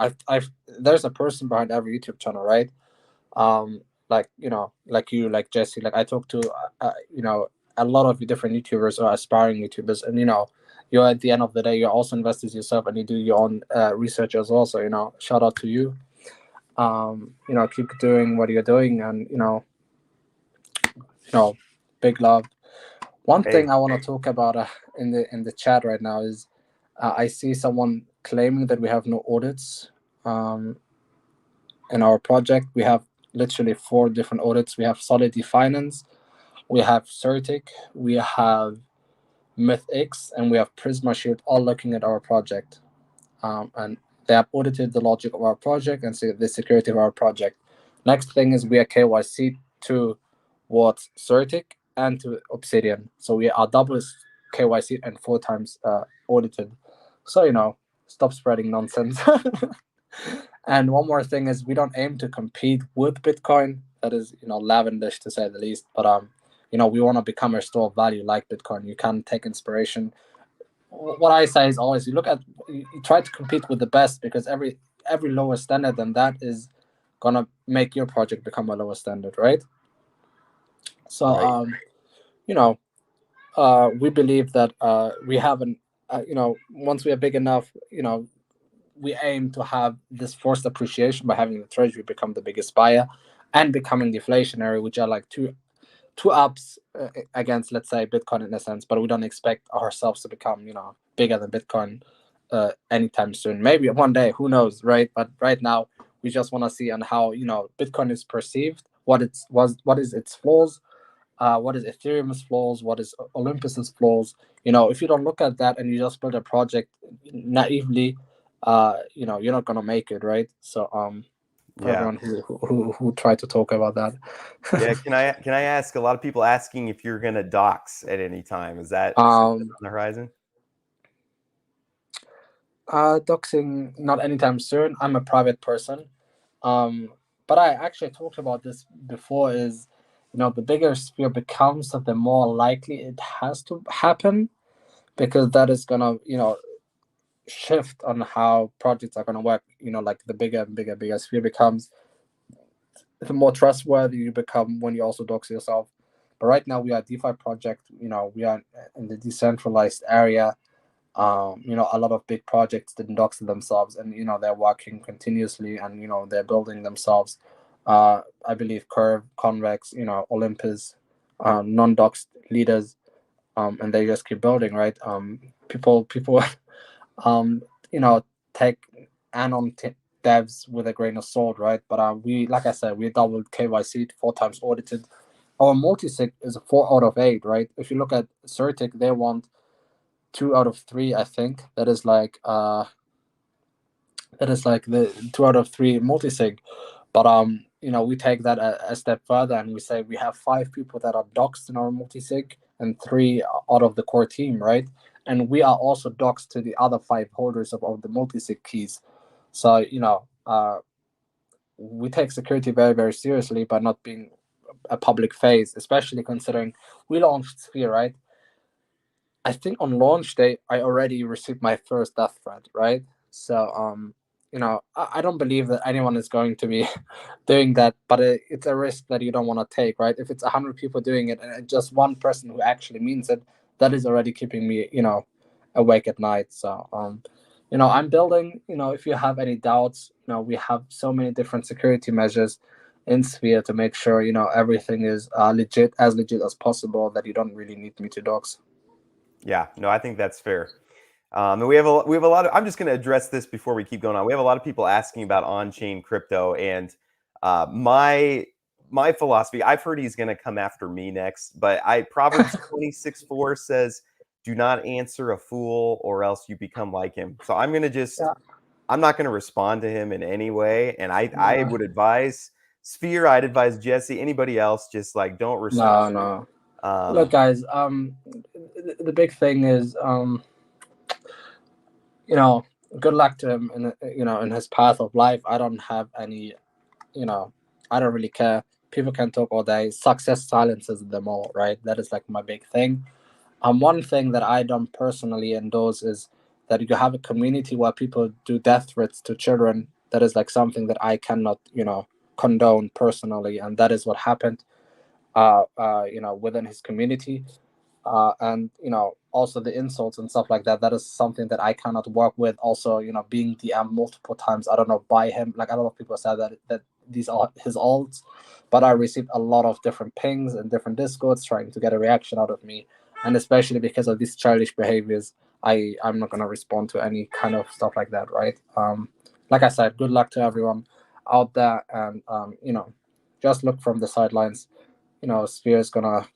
There's a person behind every YouTube channel, right? Like you, like Jesse. Like, I talk to a lot of different YouTubers or aspiring YouTubers, and you're at the end of the day, you're also investors yourself, and you do your own research as well. So, you know, shout out to you. You know, keep doing what you're doing, and big love. One Hey, thing I want to talk about in the chat right now is I see someone claiming that we have no audits in our project. We have literally 4 different audits. We have Solidity Finance, we have Certic, we have MythX, and we have Prisma Shield, all looking at our project. And they have audited the logic of our project and the security of our project. Next thing is we are KYC to what Certic and to Obsidian. So we are double KYC and 4 times audited. So, you know, stop spreading nonsense. And one more thing is we don't aim to compete with Bitcoin. That is, you know, lavish to say the least. But you know, we want to become a store of value like Bitcoin. You can take inspiration. What I say is always you try to compete with the best, because every lower standard than that is gonna make your project become a lower standard, right? So right. you know, we believe that we have once we are big enough, you know, we aim to have this forced appreciation by having the treasury become the biggest buyer and becoming deflationary, which are like two ups against, let's say, Bitcoin in a sense. But we don't expect ourselves to become, you know, bigger than Bitcoin anytime soon. Maybe one day, who knows, right? But right now, we just want to see on how, you know, Bitcoin is perceived, what is its flaws, what is Ethereum's flaws, what is Olympus's flaws. You know, if you don't look at that and you just build a project naively, you know, you're not gonna make it, right? So for Yeah. everyone who tried to talk about that. Yeah. Can I ask, a lot of people asking if you're gonna dox at any time? Is that something on the horizon? Doxing not anytime soon. I'm a private person. But I actually talked about this before, is, you know, the bigger sphere becomes, the more likely it has to happen, because that is gonna, you know, shift on how projects are gonna work. You know, like the bigger and bigger sphere becomes, the more trustworthy you become when you also dox yourself. But right now we are a DeFi project. You know, we are in the decentralized area. You know, a lot of big projects didn't dox themselves, and, you know, they're working continuously, and, you know, they're building themselves. I believe Curve, Convex, you know, Olympus, non-doxed leaders, and they just keep building, right? People, you know, take anon devs with a grain of salt, right? But we, like I said, we doubled KYC, 4 times audited. Our multi-sig is a 4 out of 8, right? If you look at Certic, they want 2 out of 3, I think. That is like the 2 out of 3 multi-sig. But you know, we take that a step further, and we say we have 5 people that are doxed in our multi-sig and 3 out of the core team, right? And we are also doxed to the other 5 holders of the multi-sig keys. So, you know, we take security very, very seriously by not being a public face, especially considering we launched Sphere, right? I think on launch day, I already received my first death threat, right? So, you know, I don't believe that anyone is going to be doing that, but it's a risk that you don't want to take, right? If it's 100 people doing it and just one person who actually means it, that is already keeping me, you know, awake at night. So, you know, I'm building, you know, if you have any doubts, you know, we have so many different security measures in Sphere to make sure, you know, everything is legit as possible, that you don't really need me to dox. Yeah. No, I think that's fair. And we have a lot of. I'm just going to address this before we keep going on. We have a lot of people asking about on-chain crypto, and my philosophy. I've heard he's going to come after me next, but Proverbs 26:4 says, "Do not answer a fool, or else you become like him." So I'm going to just. Yeah. I'm not going to respond to him in any way, and I would advise Sphere. I'd advise Jesse. Anybody else, just like don't respond. No. Look, guys. The big thing is, you know, good luck to him in, you know, in his path of life. I don't have any, you know, I don't really care. People can talk all day. Success silences them all, right? That is like my big thing. One thing that I don't personally endorse is that you have a community where people do death threats to children. That is like something that I cannot, you know, condone personally, and that is what happened, you know, within his community. and also the insults and stuff like that. That is something that I cannot work with. Also, being DM multiple times, I don't know, by him. Like, a lot of people said that these are his alts, but I received a lot of different pings and different discords trying to get a reaction out of me, and especially because of these childish behaviors, I'm not gonna respond to any kind of stuff like that, right? Like I said, good luck to everyone out there, and just look from the sidelines. Sphere is gonna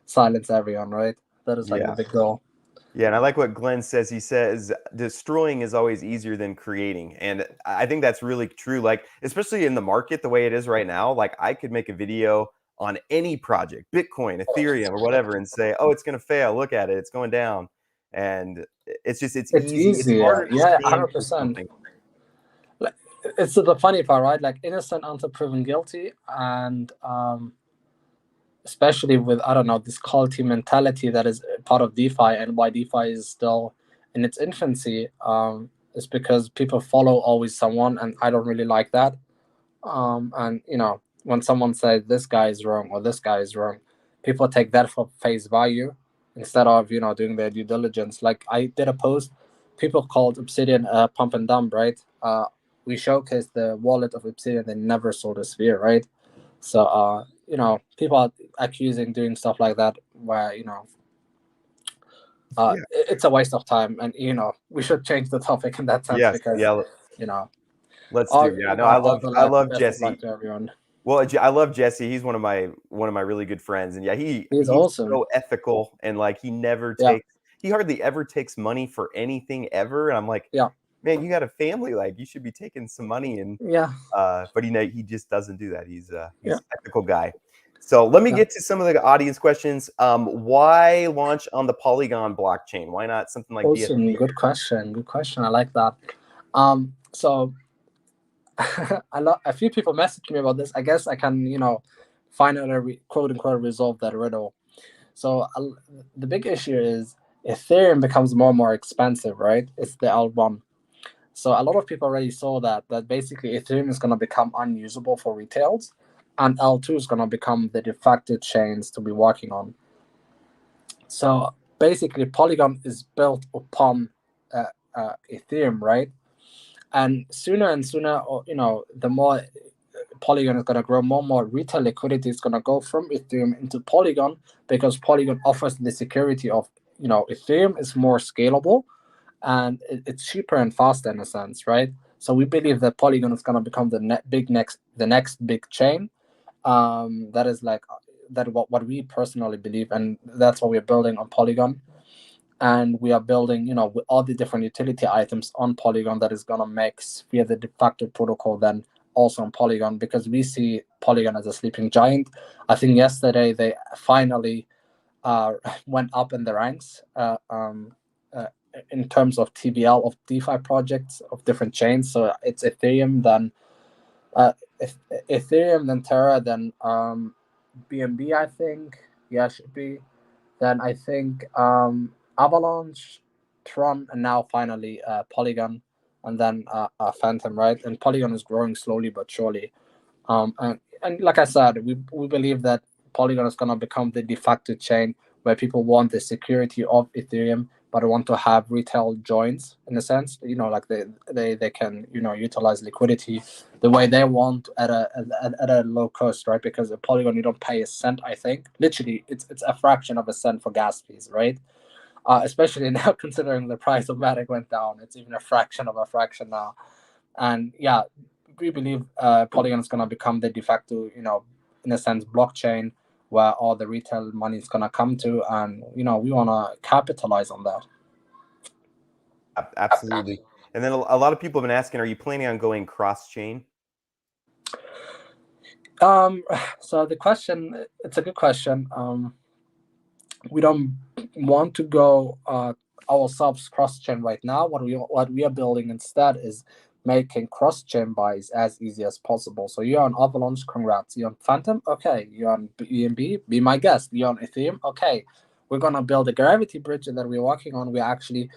silence everyone, right? That is like the big goal. Yeah, and I like what Glenn says. He says destroying is always easier than creating. And I think that's really true. Like, especially in the market the way it is right now, like I could make a video on any project, Bitcoin, Ethereum, or whatever, and say, oh, it's going to fail. Look at it. It's going down. And it's It's easy. It's easy, harder to yeah, stand for 100%. something. Like, it's the funny part, right? Like, innocent until proven guilty, and especially with, I don't know, this culty mentality that is part of DeFi, and why DeFi is still in its infancy, is because people follow always someone, and I don't really like that. And when someone says this guy is wrong or this guy is wrong, people take that for face value instead of doing their due diligence. Like, I did a post, people called Obsidian pump and dump, right? We showcased the wallet of Obsidian. They never sold a sphere, right? So people are accusing doing stuff like that, where it's a waste of time, and we should change the topic in that sense, Yes. because Yeah. Let's all, do. Yeah. No, I all the love best of luck Jesse. to everyone. Well, I love Jesse. He's one of my really good friends, and yeah, He's he's awesome. so ethical, and like he hardly ever takes money for anything ever. And I'm like, Yeah. Man, you got a family, like you should be taking some money. And Yeah. but he just doesn't do that. He's an ethical guy. So let me get to some of the audience questions. Why launch on the Polygon blockchain? Why not something like Awesome. BSC? Good question. I like that. So a few people messaged me about this. I guess I can, finally quote unquote resolve that riddle. So the big issue is Ethereum becomes more and more expensive, right? It's the L1. So a lot of people already saw that basically Ethereum is going to become unusable for retails, and L2 is going to become the de facto chains to be working on. So basically, Polygon is built upon Ethereum, right? And sooner and sooner, the more Polygon is going to grow, more and more retail liquidity is going to go from Ethereum into Polygon, because Polygon offers the security of, Ethereum is more scalable, and it's cheaper and faster in a sense, right? So we believe that Polygon is going to become the next big chain. That is what we personally believe, and that's what we're building on Polygon. And we are building, with all the different utility items on Polygon, that is going to make Sphere the de facto protocol then also on Polygon, because we see Polygon as a sleeping giant. I think yesterday they finally went up in the ranks in terms of TBL of DeFi projects of different chains. So it's Ethereum, then Terra, then BNB, I think. Yeah, should be. Then I think Avalanche, Tron, and now finally Polygon, and then Phantom, right? And Polygon is growing slowly but surely. And like I said, we believe that Polygon is going to become the de facto chain, where people want the security of Ethereum, but want to have retail joins in a sense. Like they can utilize liquidity the way they want at a low cost, right? Because at Polygon you don't pay a cent. I think literally it's a fraction of a cent for gas fees, right? Especially now, considering the price of Matic went down, it's even a fraction of a fraction now. And yeah, we believe Polygon is going to become the de facto, in a sense, blockchain, where all the retail money is going to come to, and we want to capitalize on that. Absolutely. And then a lot of people have been asking, are you planning on going cross-chain? So the question, it's a good question. We don't want to go ourselves cross-chain right now. What we are building instead is making cross-chain buys as easy as possible. So you're on Avalanche, congrats. You're on Phantom, okay. You're on BNB, be my guest. You're on Ethereum, okay. We're gonna build a gravity bridge that we're working on. We're actually,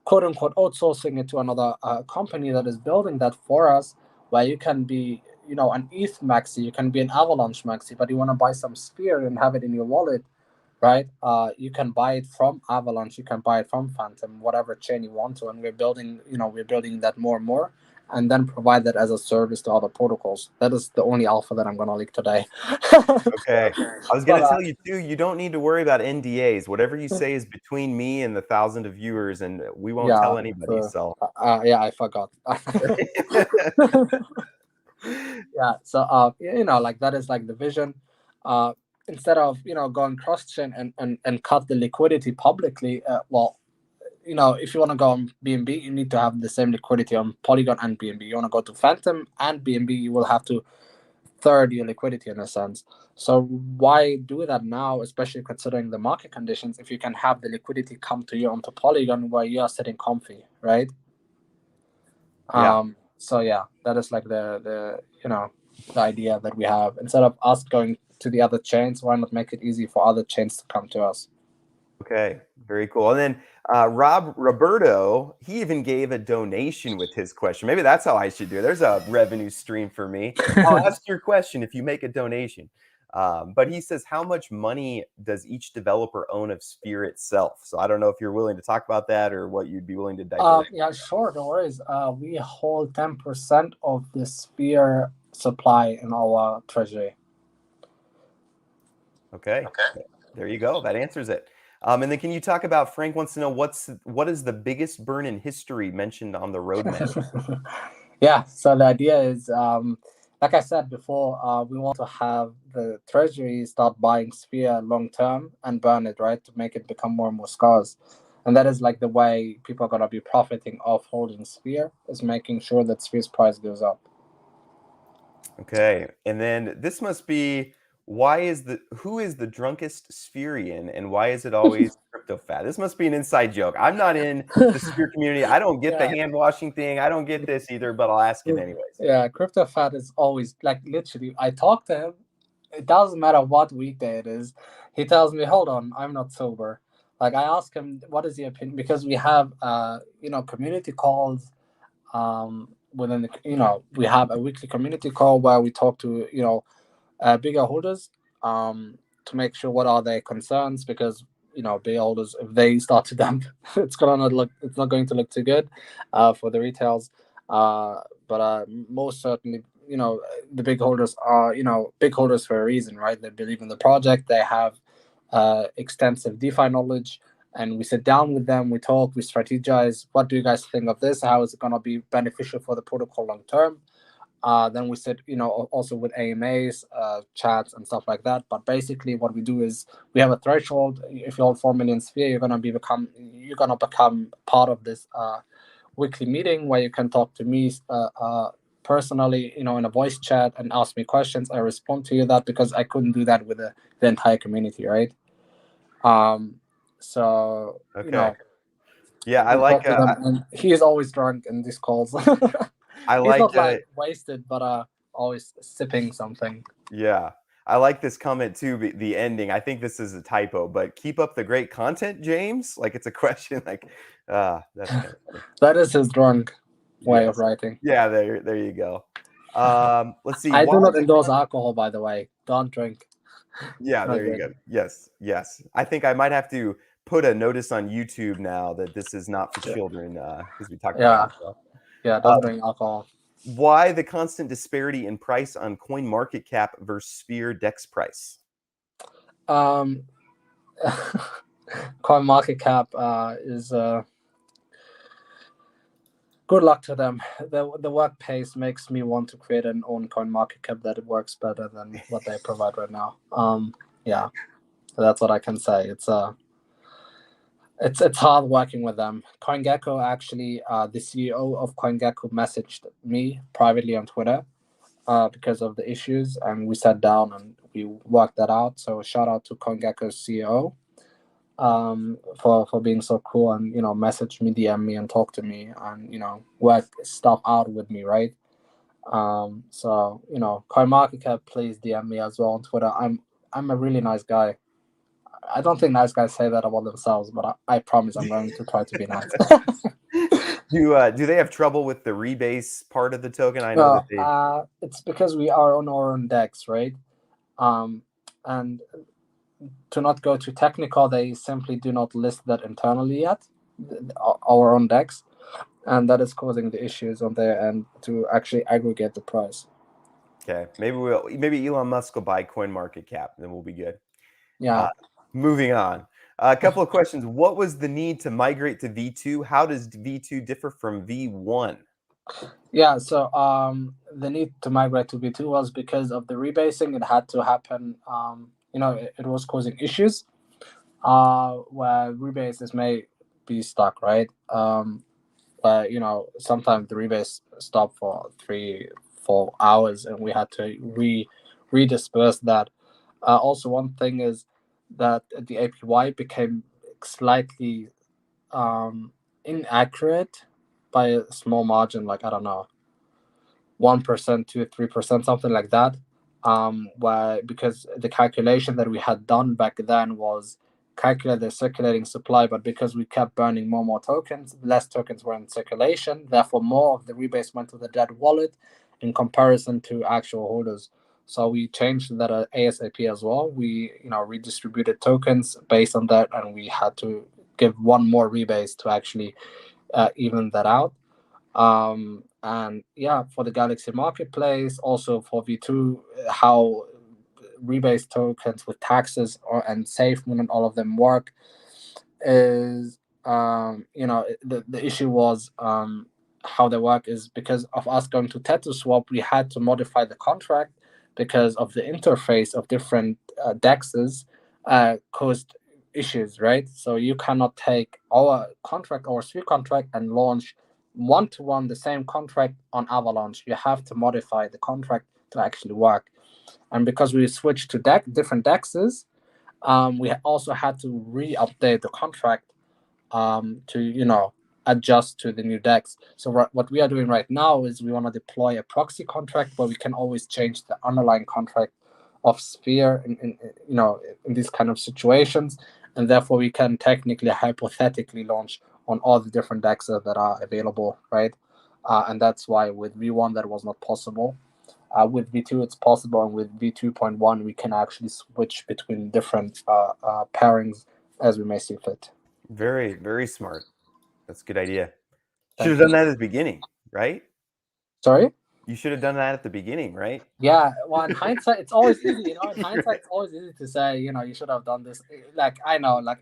quote unquote, outsourcing it to another company that is building that for us, where you can be, an ETH maxi, you can be an Avalanche maxi, but you want to buy some Sphere and have it in your wallet. right? You can buy it from Avalanche, you can buy it from Phantom, whatever chain you want to, and we're building that more and more, and then provide that as a service to other protocols. That is the only alpha that I'm gonna leak today. Okay. I was But going to tell you too, you don't need to worry about NDAs. Whatever you say is between me and the 1,000 of viewers, and we won't yeah, tell anybody. So, yeah, I forgot. Yeah, so like that is like the vision. uh Instead of going cross chain and cut the liquidity publicly, well, if you want to go on BNB, you need to have the same liquidity on Polygon and BNB. You want to go to Phantom and BNB, you will have to third your liquidity in a sense. So why do that now, especially considering the market conditions, if you can have the liquidity come to you onto Polygon where you are sitting comfy, right? yeah. So yeah, that is like the idea that we have. Instead of us going to the other chains, why not make it easy for other chains to come to us? Okay. Very cool. And then Roberto, he even gave a donation with his question. Maybe that's how I should do it. There's a revenue stream for me. I'll ask your question if you make a donation. But he says, how much money does each developer own of Sphere itself? So I don't know if you're willing to talk about that or what you'd be willing to divulge. Yeah, sure, no worries. We hold 10% of the Sphere supply in our treasury. Okay. There you go. That answers it. And then can you talk about, Frank wants to know what is the biggest burn in history mentioned on the roadmap? Yeah, so the idea is, like I said before, we want to have the treasury start buying Sphere long term and burn it, right, to make it become more and more scarce. And that is like the way people are going to be profiting off holding Sphere, is making sure that Sphere's price goes up. Okay. And then this must be, who is the drunkest Spherian and why is it always Cryptofat? This must be an inside joke. I'm not in the Sphere community. I don't get the Yeah. hand washing thing. I don't get this either, but I'll ask it anyways. Yeah, Cryptofat is always like literally. I talk to him. It doesn't matter what weekday it is. He tells me, "Hold on, I'm not sober." Like I ask him, "What is the opinion?" Because we have, community calls. Within the, we have a weekly community call where we talk to bigger holders, to make sure what are their concerns, because big holders, if they start to dump, it's not going to look too good for the retails. But most certainly, the big holders are big holders for a reason, right? They believe in the project, they have extensive DeFi knowledge, and we sit down with them, we talk, we strategize. What do you guys think of this? How is it going to be beneficial for the protocol long term? Then we sit, also with AMAs, chats, and stuff like that. But basically, what we do is we have a threshold. If you hold 4 million Sphere, you're gonna become part of this weekly meeting where you can talk to me personally, in a voice chat, and ask me questions. I respond to you that, because I couldn't do that with the entire community, right? So Okay. Yeah, I we like talk to them, and he is always drunk in these calls. I He's like not like wasted, but always sipping something. yeah. I like this comment too, the ending. I think this is a typo, but keep up the great content, James. Like it's a question like that's kind of funny. That is his drunk way of Yes. writing. Yeah, there you go. Let's see. I Why do not endorse alcohol, by the way. Don't drink. It's Yeah, not there you good. go. Yes. I think I might have to put a notice on YouTube now that this is not for children, because we talked about Yeah, alcohol. yeah. Don't drink alcohol. Why the constant disparity in price on CoinMarketCap versus Sphere DEX price? Um, Coin market cap is good luck to them. The work pace makes me want to create an own coin market cap that works better than what they provide right now. Yeah, that's what I can say. It's hard working with them. CoinGecko actually, the CEO of CoinGecko messaged me privately on Twitter because of the issues, and we sat down and we worked that out. So shout out to CoinGecko's CEO for being so cool, and message me, DM me, and talk to me, and work stuff out with me, right? So CoinMarketCap, please DM me as well on Twitter. I'm a really nice guy. I don't think nice guys say that about themselves, but I promise I'm going to try to be nice. Do they have trouble with the rebase part of the token? I know that they It's because we are on our own decks, right? And to not go too technical, they simply do not list that internally yet, our own DEX, and that is causing the issues on their end to actually aggregate the price. Okay, maybe Elon Musk will buy CoinMarketCap, then we'll be good. Yeah. Moving on. A couple of questions. What was the need to migrate to V2? How does V2 differ from V1? Yeah, so the need to migrate to V2 was because of the rebasing. It had to happen. It was causing issues where rebases may be stuck, right? But sometimes the rebase stopped for 3-4 hours, and we had to redisperse that. Also, one thing is that the APY became slightly inaccurate by a small margin, like I don't know, 1% to 3%, something like that. Where because the calculation that we had done back then was calculate the circulating supply, but because we kept burning more tokens, less tokens were in circulation. Therefore, more of the rebase went to the dead wallet in comparison to actual holders. So we changed that ASAP as well. We redistributed tokens based on that, and we had to give one more rebase to actually even that out. And yeah, for the Galaxy Marketplace, also for V2, how rebase tokens with taxes and SafeMoon and all of them work is, the issue was how they work is because of us going to TetraSwap, we had to modify the contract because of the interface of different DEXs caused issues, right? So you cannot take our contract, our Sphere contract, and launch one-to-one the same contract on Avalanche. You have to modify the contract to actually work. And because we switched to different DEXs, we also had to re-update the contract to adjust to the new DEX. So what we are doing right now is we want to deploy a proxy contract where we can always change the underlying contract of Sphere in these kind of situations, and therefore we can technically hypothetically launch on all the different DEXs that are available, right? And that's why with V1 that was not possible. With V2 it's possible, and with V2.1 we can actually switch between different pairings as we may see fit. Very, very smart. That's a good idea. Thank Should have you. done that at the beginning, right? Sorry? You should have done that at the beginning, right? Yeah, well, in hindsight, it's always easy. In hindsight, it's always easy to say, you should have done this. Like, I know, like,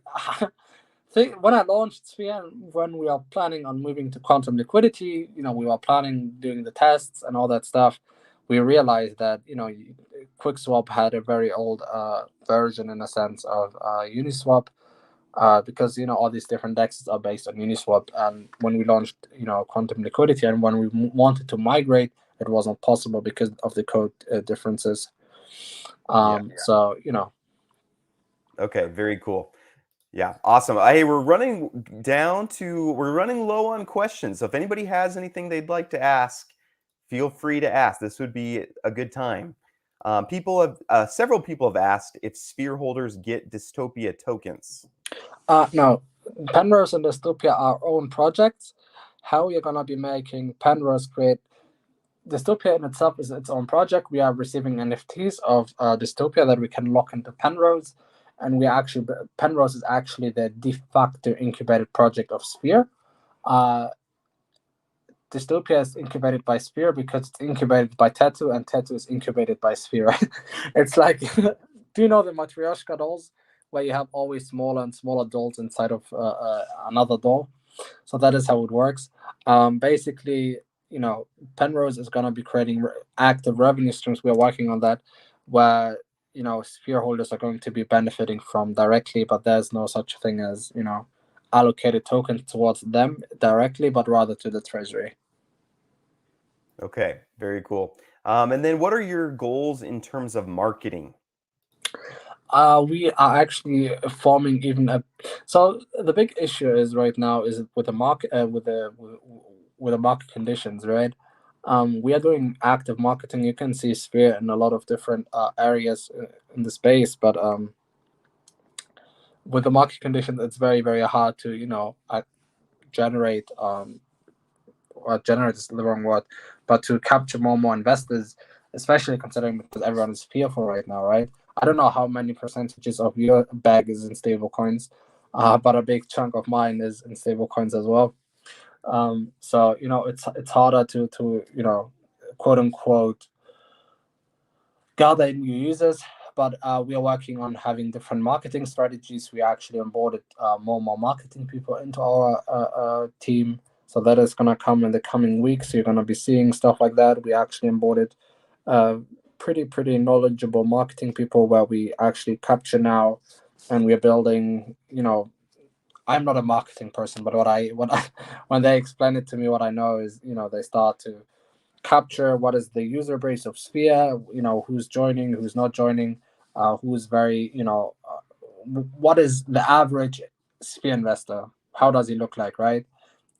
when I launched Sphere, when we are planning on moving to quantum liquidity, we were planning doing the tests and all that stuff. We realized that, QuickSwap had a very old version in a sense of Uniswap. Because all these different DEXs are based on Uniswap, and when we launched quantum liquidity and when we wanted to migrate, it wasn't possible because of the code differences. So Okay, very cool. Yeah, awesome. Hey, we're running low on questions. So if anybody has anything they'd like to ask, feel free to ask. This would be a good time. Several people have asked if Sphere holders get Dystopia tokens. No, Penrose and Dystopia are own projects. How you're gonna be making Penrose create Dystopia in itself is its own project. We are receiving NFTs of Dystopia that we can lock into Penrose, and Penrose is actually the de facto incubated project of Sphere. Dystopia is incubated by Sphere because it's incubated by Tattoo, and Tattoo is incubated by Sphere, right? It's like, do you know the Matryoshka dolls, where you have always smaller and smaller dolls inside of another doll? So that is how it works. Basically, Penrose is going to be creating active revenue streams. We're working on that, where Sphere holders are going to be benefiting from directly, but there's no such thing as allocated tokens towards them directly, but rather to the treasury. Okay, very cool. And then what are your goals in terms of marketing? We are actually forming so the big issue is right now is with the market with the market conditions, right? We are doing active marketing. You can see Sphere in a lot of different areas in the space, but with the market conditions, it's very, very hard to generate or generate is the wrong word, but to capture more and more investors, especially considering because everyone is fearful right now, right? I don't know how many percentages of your bag is in stable coins, but a big chunk of mine is in stable coins as well. So it's harder to quote unquote gather new users, but we are working on having different marketing strategies. We actually onboarded more and more marketing people into our team, so that is going to come in the coming weeks. You're going to be seeing stuff like that. We actually onboarded pretty knowledgeable marketing people where we actually capture now, and we're building. I'm not a marketing person, but when they explain it to me, what I know is they start to capture what is the user base of Sphere, who's joining, who's not joining, who's very, what is the average Sphere investor? How does he look like, right?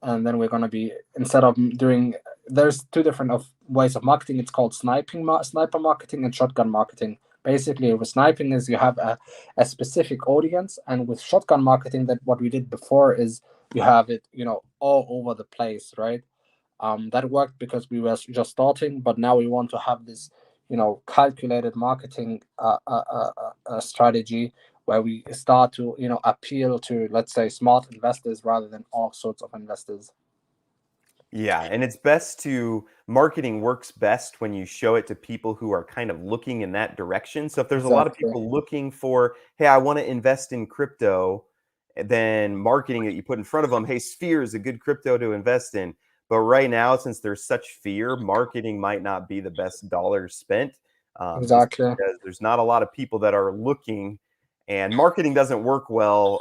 And then we're going to be, instead of doing, there's two different ways of marketing. It's called sniper marketing and shotgun marketing. Basically, with sniping is you have a specific audience, and with shotgun marketing, that what we did before is you have it, all over the place, right? That worked because we were just starting, but now we want to have this, calculated marketing strategy where we start to, appeal to, let's say, smart investors rather than all sorts of investors. Yeah, and it's best to marketing works best when you show it to people who are kind of looking in that direction. So if there's a lot of people looking for, hey, I want to invest in crypto, then marketing that you put in front of them, hey, Sphere is a good crypto to invest in. But right now, since there's such fear, marketing might not be the best dollars spent. Exactly. Because there's not a lot of people that are looking, and marketing doesn't work well,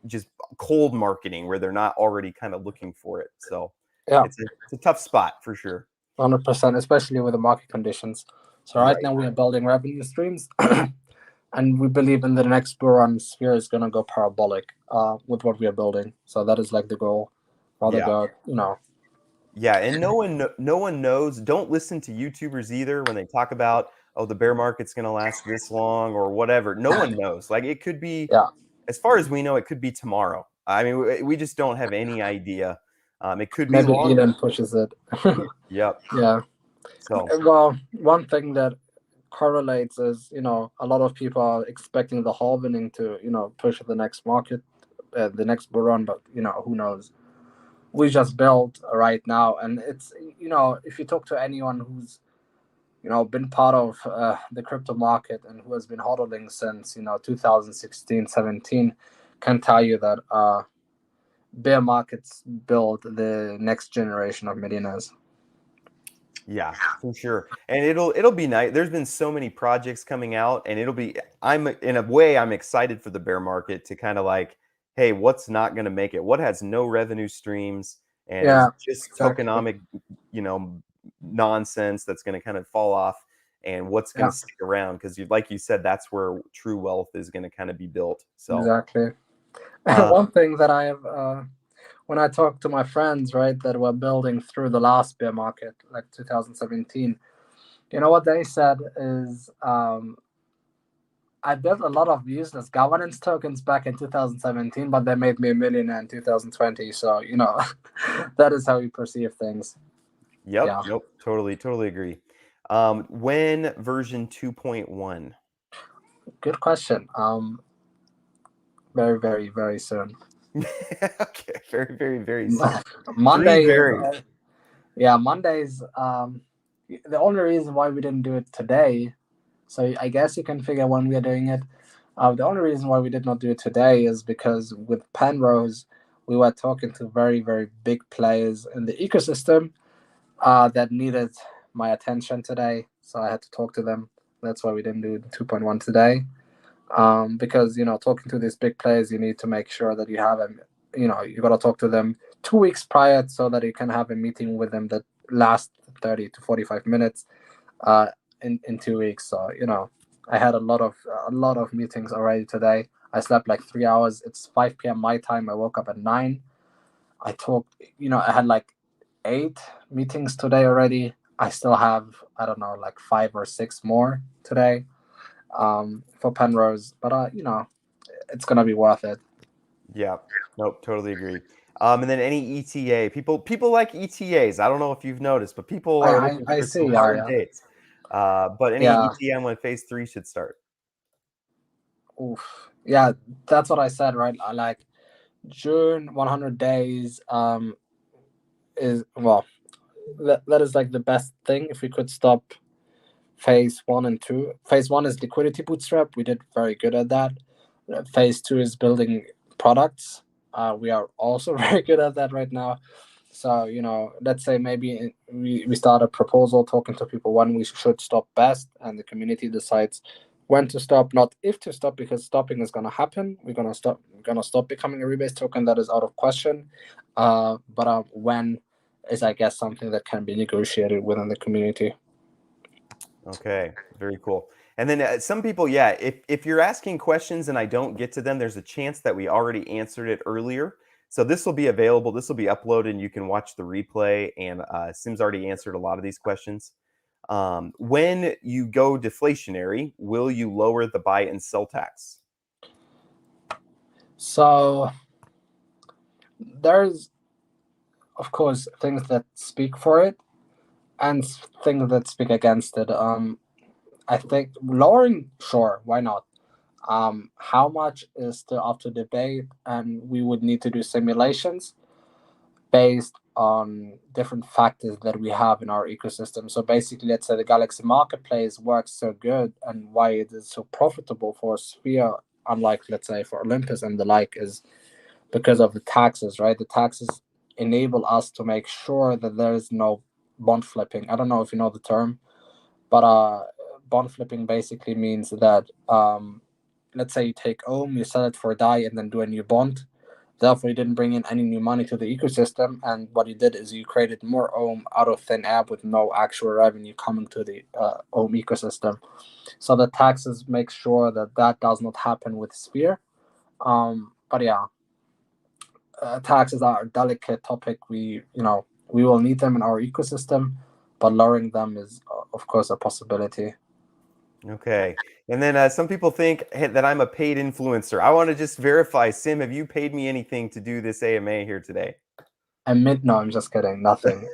just cold marketing where they're not already kind of looking for it. So yeah, it's a tough spot for sure. 100%, especially with the market conditions. So right now we are building revenue streams, and we believe in the next bull run, Sphere is going to go parabolic with what we are building. So that is like the goal. Yeah, and no one knows. Don't listen to YouTubers either when they talk about, oh, the bear market's going to last this long or whatever. No one knows. Like it could be, as far as we know, it could be tomorrow. I mean, we just don't have any idea. It could be maybe long. Elon pushes it. Yep. Yeah. So well, one thing that correlates is a lot of people are expecting the halving to push the next market, the next bull run, but who knows. We just built right now, and it's if you talk to anyone who's been part of the crypto market and who has been hodling since 2016 17 can tell you that bear markets build the next generation of millionaires. yeah, for sure. And it'll be nice. There's been so many projects coming out, and I'm excited for the bear market to kind of like, hey, what's not going to make it? What has no revenue streams and is just tokenomic, nonsense that's going to kind of fall off, and what's going to stick around? Because like you said, that's where true wealth is going to kind of be built. So exactly. One thing that I have when I talk to my friends, right, that were building through the last bear market, like 2017, what they said is, I built a lot of useless governance tokens back in 2017, but they made me a millionaire in 2020. So, that is how we perceive things. Yep. Yeah. Nope. Totally agree. When version 2.1? Good question. Very, very, very soon. Okay, very soon. Monday. Mondays. The only reason why we didn't do it today, so I guess you can figure when we are doing it. The only reason why we did not do it today is because with Penrose, we were talking to very, very big players in the ecosystem that needed my attention today. So I had to talk to them. That's why we didn't do 2.1 today. Because talking to these big players, you need to make sure that you have them. You got to talk to them 2 weeks prior so that you can have a meeting with them that lasts 30 to 45 minutes in 2 weeks. So I had a lot of meetings already today. I slept like 3 hours. It's 5 p.m. my time. I woke up at 9. I talked. I had like 8 meetings today already. I still have, I don't know, like 5 or 6 more today. For Penrose, but it's gonna be worth it. Yeah, nope, totally agree. And then any ETA, people like ETAs. I don't know if you've noticed, but people are looking for some hard dates. But any ETA on when phase 3 should start? Oof. Yeah, that's what I said, right? Like June 100 days is, well, that is like the best thing if we could stop phase 1 and 2. Phase 1 is liquidity bootstrap. We did very good at that. Phase 2 is building products. We are also very good at that right now. So, let's say maybe we start a proposal talking to people when we should stop best, and the community decides when to stop, not if to stop, because stopping is going to happen. We're going to stop becoming a Rebase token. That is out of question. But when is, I guess, something that can be negotiated within the community. Okay, very cool. And then some people, yeah, if you're asking questions and I don't get to them, there's a chance that we already answered it earlier. So this will be available. This will be uploaded, and you can watch the replay. And Sim's already answered a lot of these questions. When you go deflationary, will you lower the buy and sell tax? So there's, of course, things that speak for it and things that speak against it. I think lowering, sure, why not? How much is still up to debate, and we would need to do simulations based on different factors that we have in our ecosystem. So basically, let's say the Galaxy Marketplace works so good, and why it is so profitable for Sphere, unlike, let's say, for Olympus and the like, is because of the taxes, right? The taxes enable us to make sure that there is no bond flipping. I don't know if you know the term, but bond flipping basically means that let's say you take Ohm, you sell it for a DAI, and then do a new bond. Therefore, you didn't bring in any new money to the ecosystem, and what you did is you created more Ohm out of thin air with no actual revenue coming to the Ohm ecosystem. So the taxes make sure that that does not happen with Sphere. But yeah, taxes are a delicate topic. We will need them in our ecosystem, but lowering them is, of course, a possibility. Okay. And then some people think that I'm a paid influencer. I want to just verify, Sim, have you paid me anything to do this AMA here today? No, I'm just kidding. Nothing.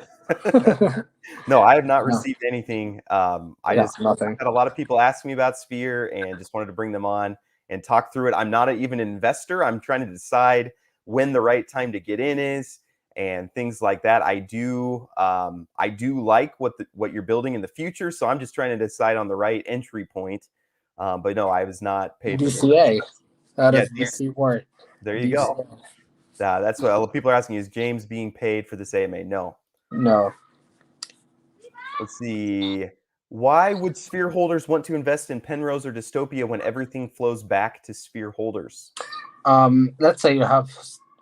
No, I have not No. received anything. Nothing. Had a lot of people ask me about Sphere and just wanted to bring them on and talk through it. I'm not even an investor. I'm trying to decide when the right time to get in is and things like that. I do like what you're building in the future, so I'm just trying to decide on the right entry point. But no, I was not paid. DCA. That Yeah, is the key word. there you go. That's what a lot of people are asking: is James being paid for this AMA? No. No. Let's see. Why would Sphere holders want to invest in Penrose or Dystopia when everything flows back to Sphere holders? Let's say you have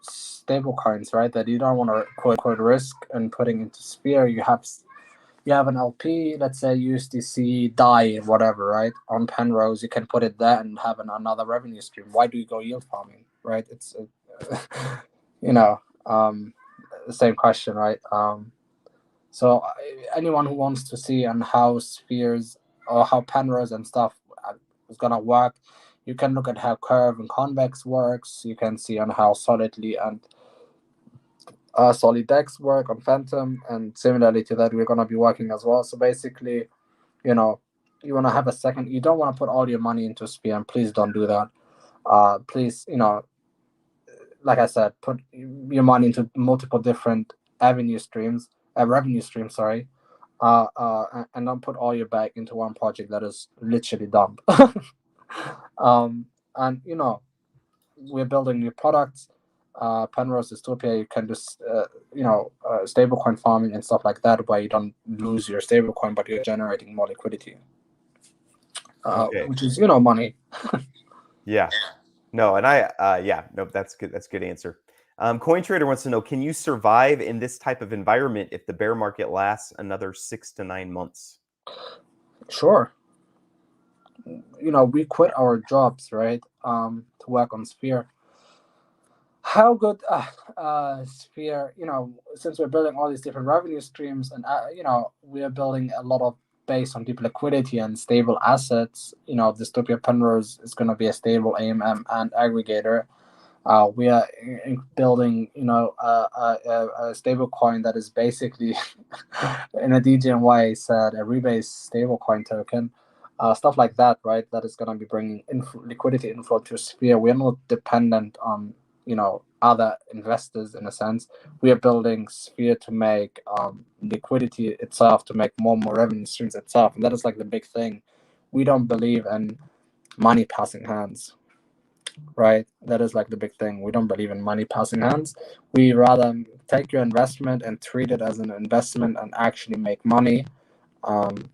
stable coins, right, that you don't want to quote risk and putting into Sphere. You have an LP, let's say USDC, DAI, whatever, right? On Penrose, you can put it there and have another revenue stream. Why do you go yield farming, right? It's the same question, right? So anyone who wants to see on how Spheres or how Penrose and stuff is gonna work, you can look at how Curve and Convex works. You can see on how Solidly and Solidex work on Phantom, and similarly to that, we're gonna be working as well. So basically, you want to have a second. You don't want to put all your money into Sphere, and please don't do that. Please, like I said, put your money into multiple different revenue streams, sorry, and don't put all your bag into one project that is literally dumb. And we're building new products. Penrose Dystopia, you can just stablecoin farming and stuff like that, where you don't lose your stablecoin, but you're generating more liquidity, which is money. Yeah. No, and that's good. That's a good answer. Coin Trader wants to know: can you survive in this type of environment if the bear market lasts another 6 to 9 months? Sure. We quit our jobs, right, to work on Sphere. How good Sphere, since we're building all these different revenue streams, and we are building a lot of based on deep liquidity and stable assets. Dystopia Penrose is going to be a stable AMM and aggregator. We are building, a stable coin that is basically, in a DGNY said, a Rebase stable coin token. stuff like that, right? That is going to be bringing liquidity inflow to Sphere. We're not dependent on, other investors in a sense. We are building Sphere to make liquidity itself, to make more revenue streams itself. And that is like the big thing. We don't believe in money passing hands, right? That is like the big thing. We don't believe in money passing hands. We rather take your investment and treat it as an investment and actually make money.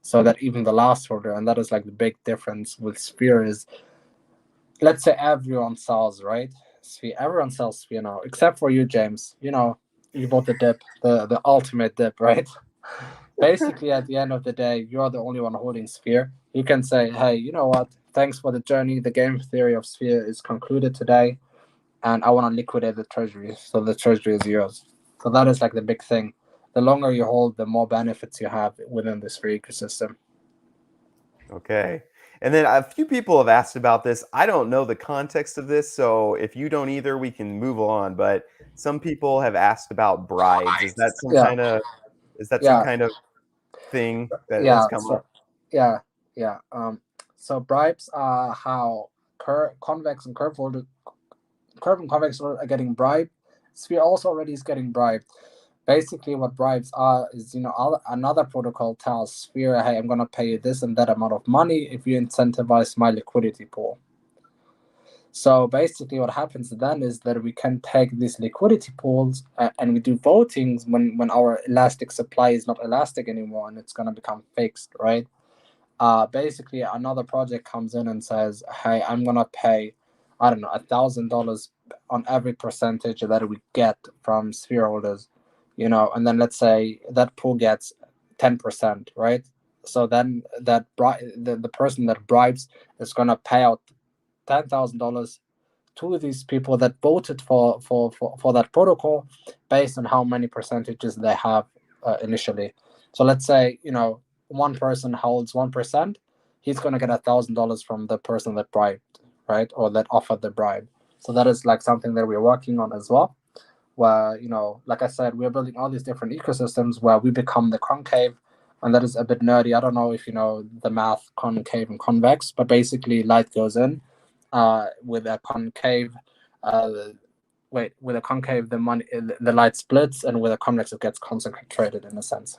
So that even the last holder, and that is like the big difference with Sphere is, let's say everyone sells, right? Sphere, everyone sells Sphere now, except for you, James. You bought the dip, the ultimate dip, right? Basically, at the end of the day, you're the only one holding Sphere. You can say, hey, you know what? Thanks for the journey. The game theory of Sphere is concluded today, and I want to liquidate the treasury. So the treasury is yours. So that is like the big thing. The longer you hold, the more benefits you have within this free ecosystem. Okay. And then a few people have asked about this. I don't know the context of this, so if you don't either, we can move on. But some people have asked about bribes. Is that some Yeah, kind of yeah, thing that has yeah. come So up? yeah. So bribes are how convex and curve and convex are getting bribed. Sphere also already is getting bribed. Basically, what bribes are is, another protocol tells Sphere, hey, I'm gonna pay you this and that amount of money if you incentivize my liquidity pool. So basically, what happens then is that we can take these liquidity pools and we do votings when our elastic supply is not elastic anymore and it's gonna become fixed, right? Basically, another project comes in and says, hey, I'm gonna pay, I don't know, $1,000 on every percentage that we get from Sphere holders, and then let's say that pool gets 10%, right? So then the person that bribes is gonna pay out $10,000 to these people that voted for that protocol based on how many percentages they have initially. So let's say, one person holds 1%, he's going to get $1,000 from the person that bribed, right? Or that offered the bribe. So that is like something that we're working on as well, where, like I said, we're building all these different ecosystems where we become the concave. And that is a bit nerdy. I don't know if you know the math concave and convex, but basically light goes in with a concave. With a concave, the light splits, and with a convex, it gets concentrated in a sense.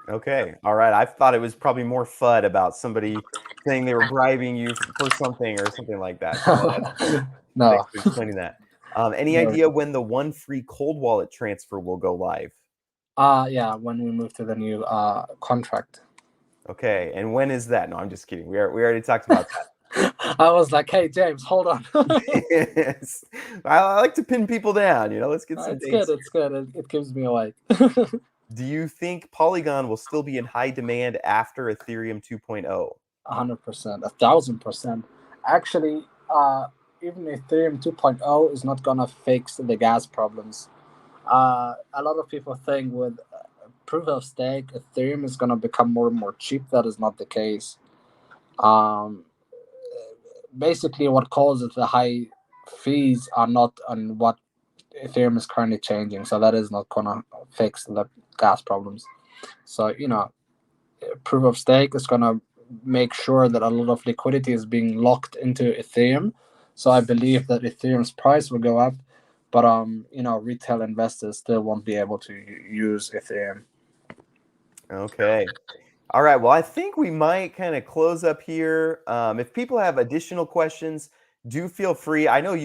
Okay. All right. I thought it was probably more FUD about somebody saying they were bribing you for something or something like that. So thanks No. for explaining that. Any No. idea when the one free cold wallet transfer will go live? Yeah, when we move to the new contract. Okay. And when is that? No, I'm just kidding. We already talked about I was like, hey, James, hold on. Yes. I like to pin people down, let's get some It's good. dates. It's good. It keeps me awake. Do you think Polygon will still be in high demand after Ethereum 2.0? 100%, 1,000%. Actually, even Ethereum 2.0 is not gonna fix the gas problems. A lot of people think with proof of stake, Ethereum is gonna become more and more cheap. That is not the case. Um, Basically, what causes the high fees are not on what Ethereum is currently changing. So that is not gonna fix the gas problems. So proof of stake is gonna make sure that a lot of liquidity is being locked into Ethereum. So I believe that Ethereum's price will go up, but retail investors still won't be able to use Ethereum. Okay. All right. Well, I think we might kind of close up here. If people have additional questions, do feel free. I know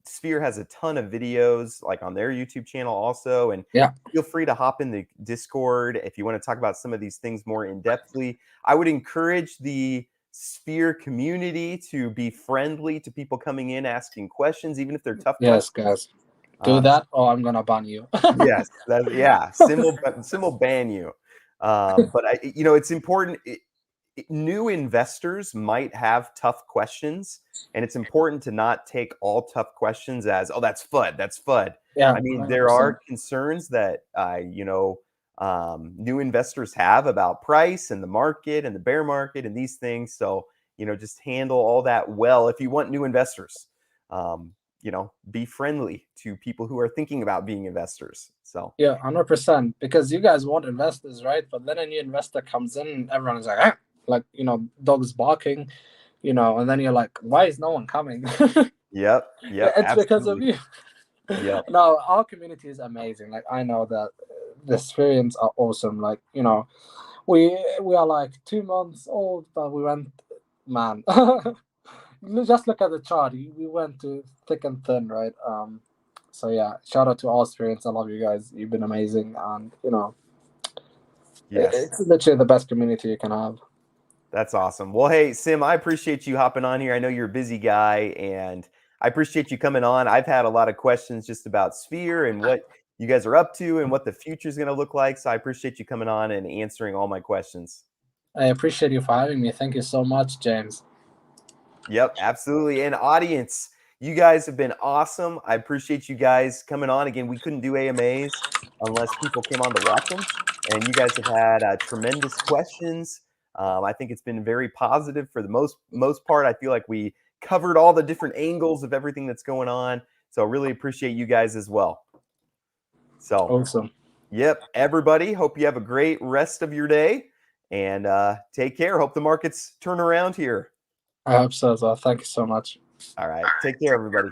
Sphere has a ton of videos like on their YouTube channel also, and Yeah. feel free to hop in the Discord if you want to talk about some of these things more in depthly. I would encourage the Sphere community to be friendly to people coming in asking questions, even if they're tough Yes, questions. guys. Do So that, or I'm gonna ban you. yes, Sim will ban you. But it's important. New investors might have tough questions, and it's important to not take all tough questions as, oh, that's FUD, that's FUD. Yeah, I mean, there are 100%. concerns that new investors have about price and the market and the bear market and these things. So just handle all that well if you want new investors. Be friendly to people who are thinking about being investors. So Yeah, 100%. Because you guys want investors, right? But then a new investor comes in, and everyone is like, like, you know, dogs barking, you know, and then you're like, why is no one coming? Yep. It's because of Absolutely. you. Yep. No, our community is amazing. Like, I know that the experience are awesome. Like, you know, we are like 2 months old, but we went, man. Just look at the chart. We went to thick and thin, right? So yeah, shout out to all experience. I love you guys. You've been amazing, and you know, Yes. it's literally the best community you can have. That's awesome. Well, hey, Sim, I appreciate you hopping on here. I know you're a busy guy, and I appreciate you coming on. I've had a lot of questions just about Sphere and what you guys are up to and what the future is going to look like. So I appreciate you coming on and answering all my questions. I appreciate you for having me. Thank you so much, James. Yep, absolutely. And audience, you guys have been awesome. I appreciate you guys coming on. Again, we couldn't do AMAs unless people came on to watch them. And you guys have had tremendous questions. I think it's been very positive for the most part. I feel like we covered all the different angles of everything that's going on. So I really appreciate you guys as well. So, Awesome. yep, everybody, hope you have a great rest of your day. And take care. Hope the markets turn around here. I hope so as well. Thank you so much. All right. Take care, everybody.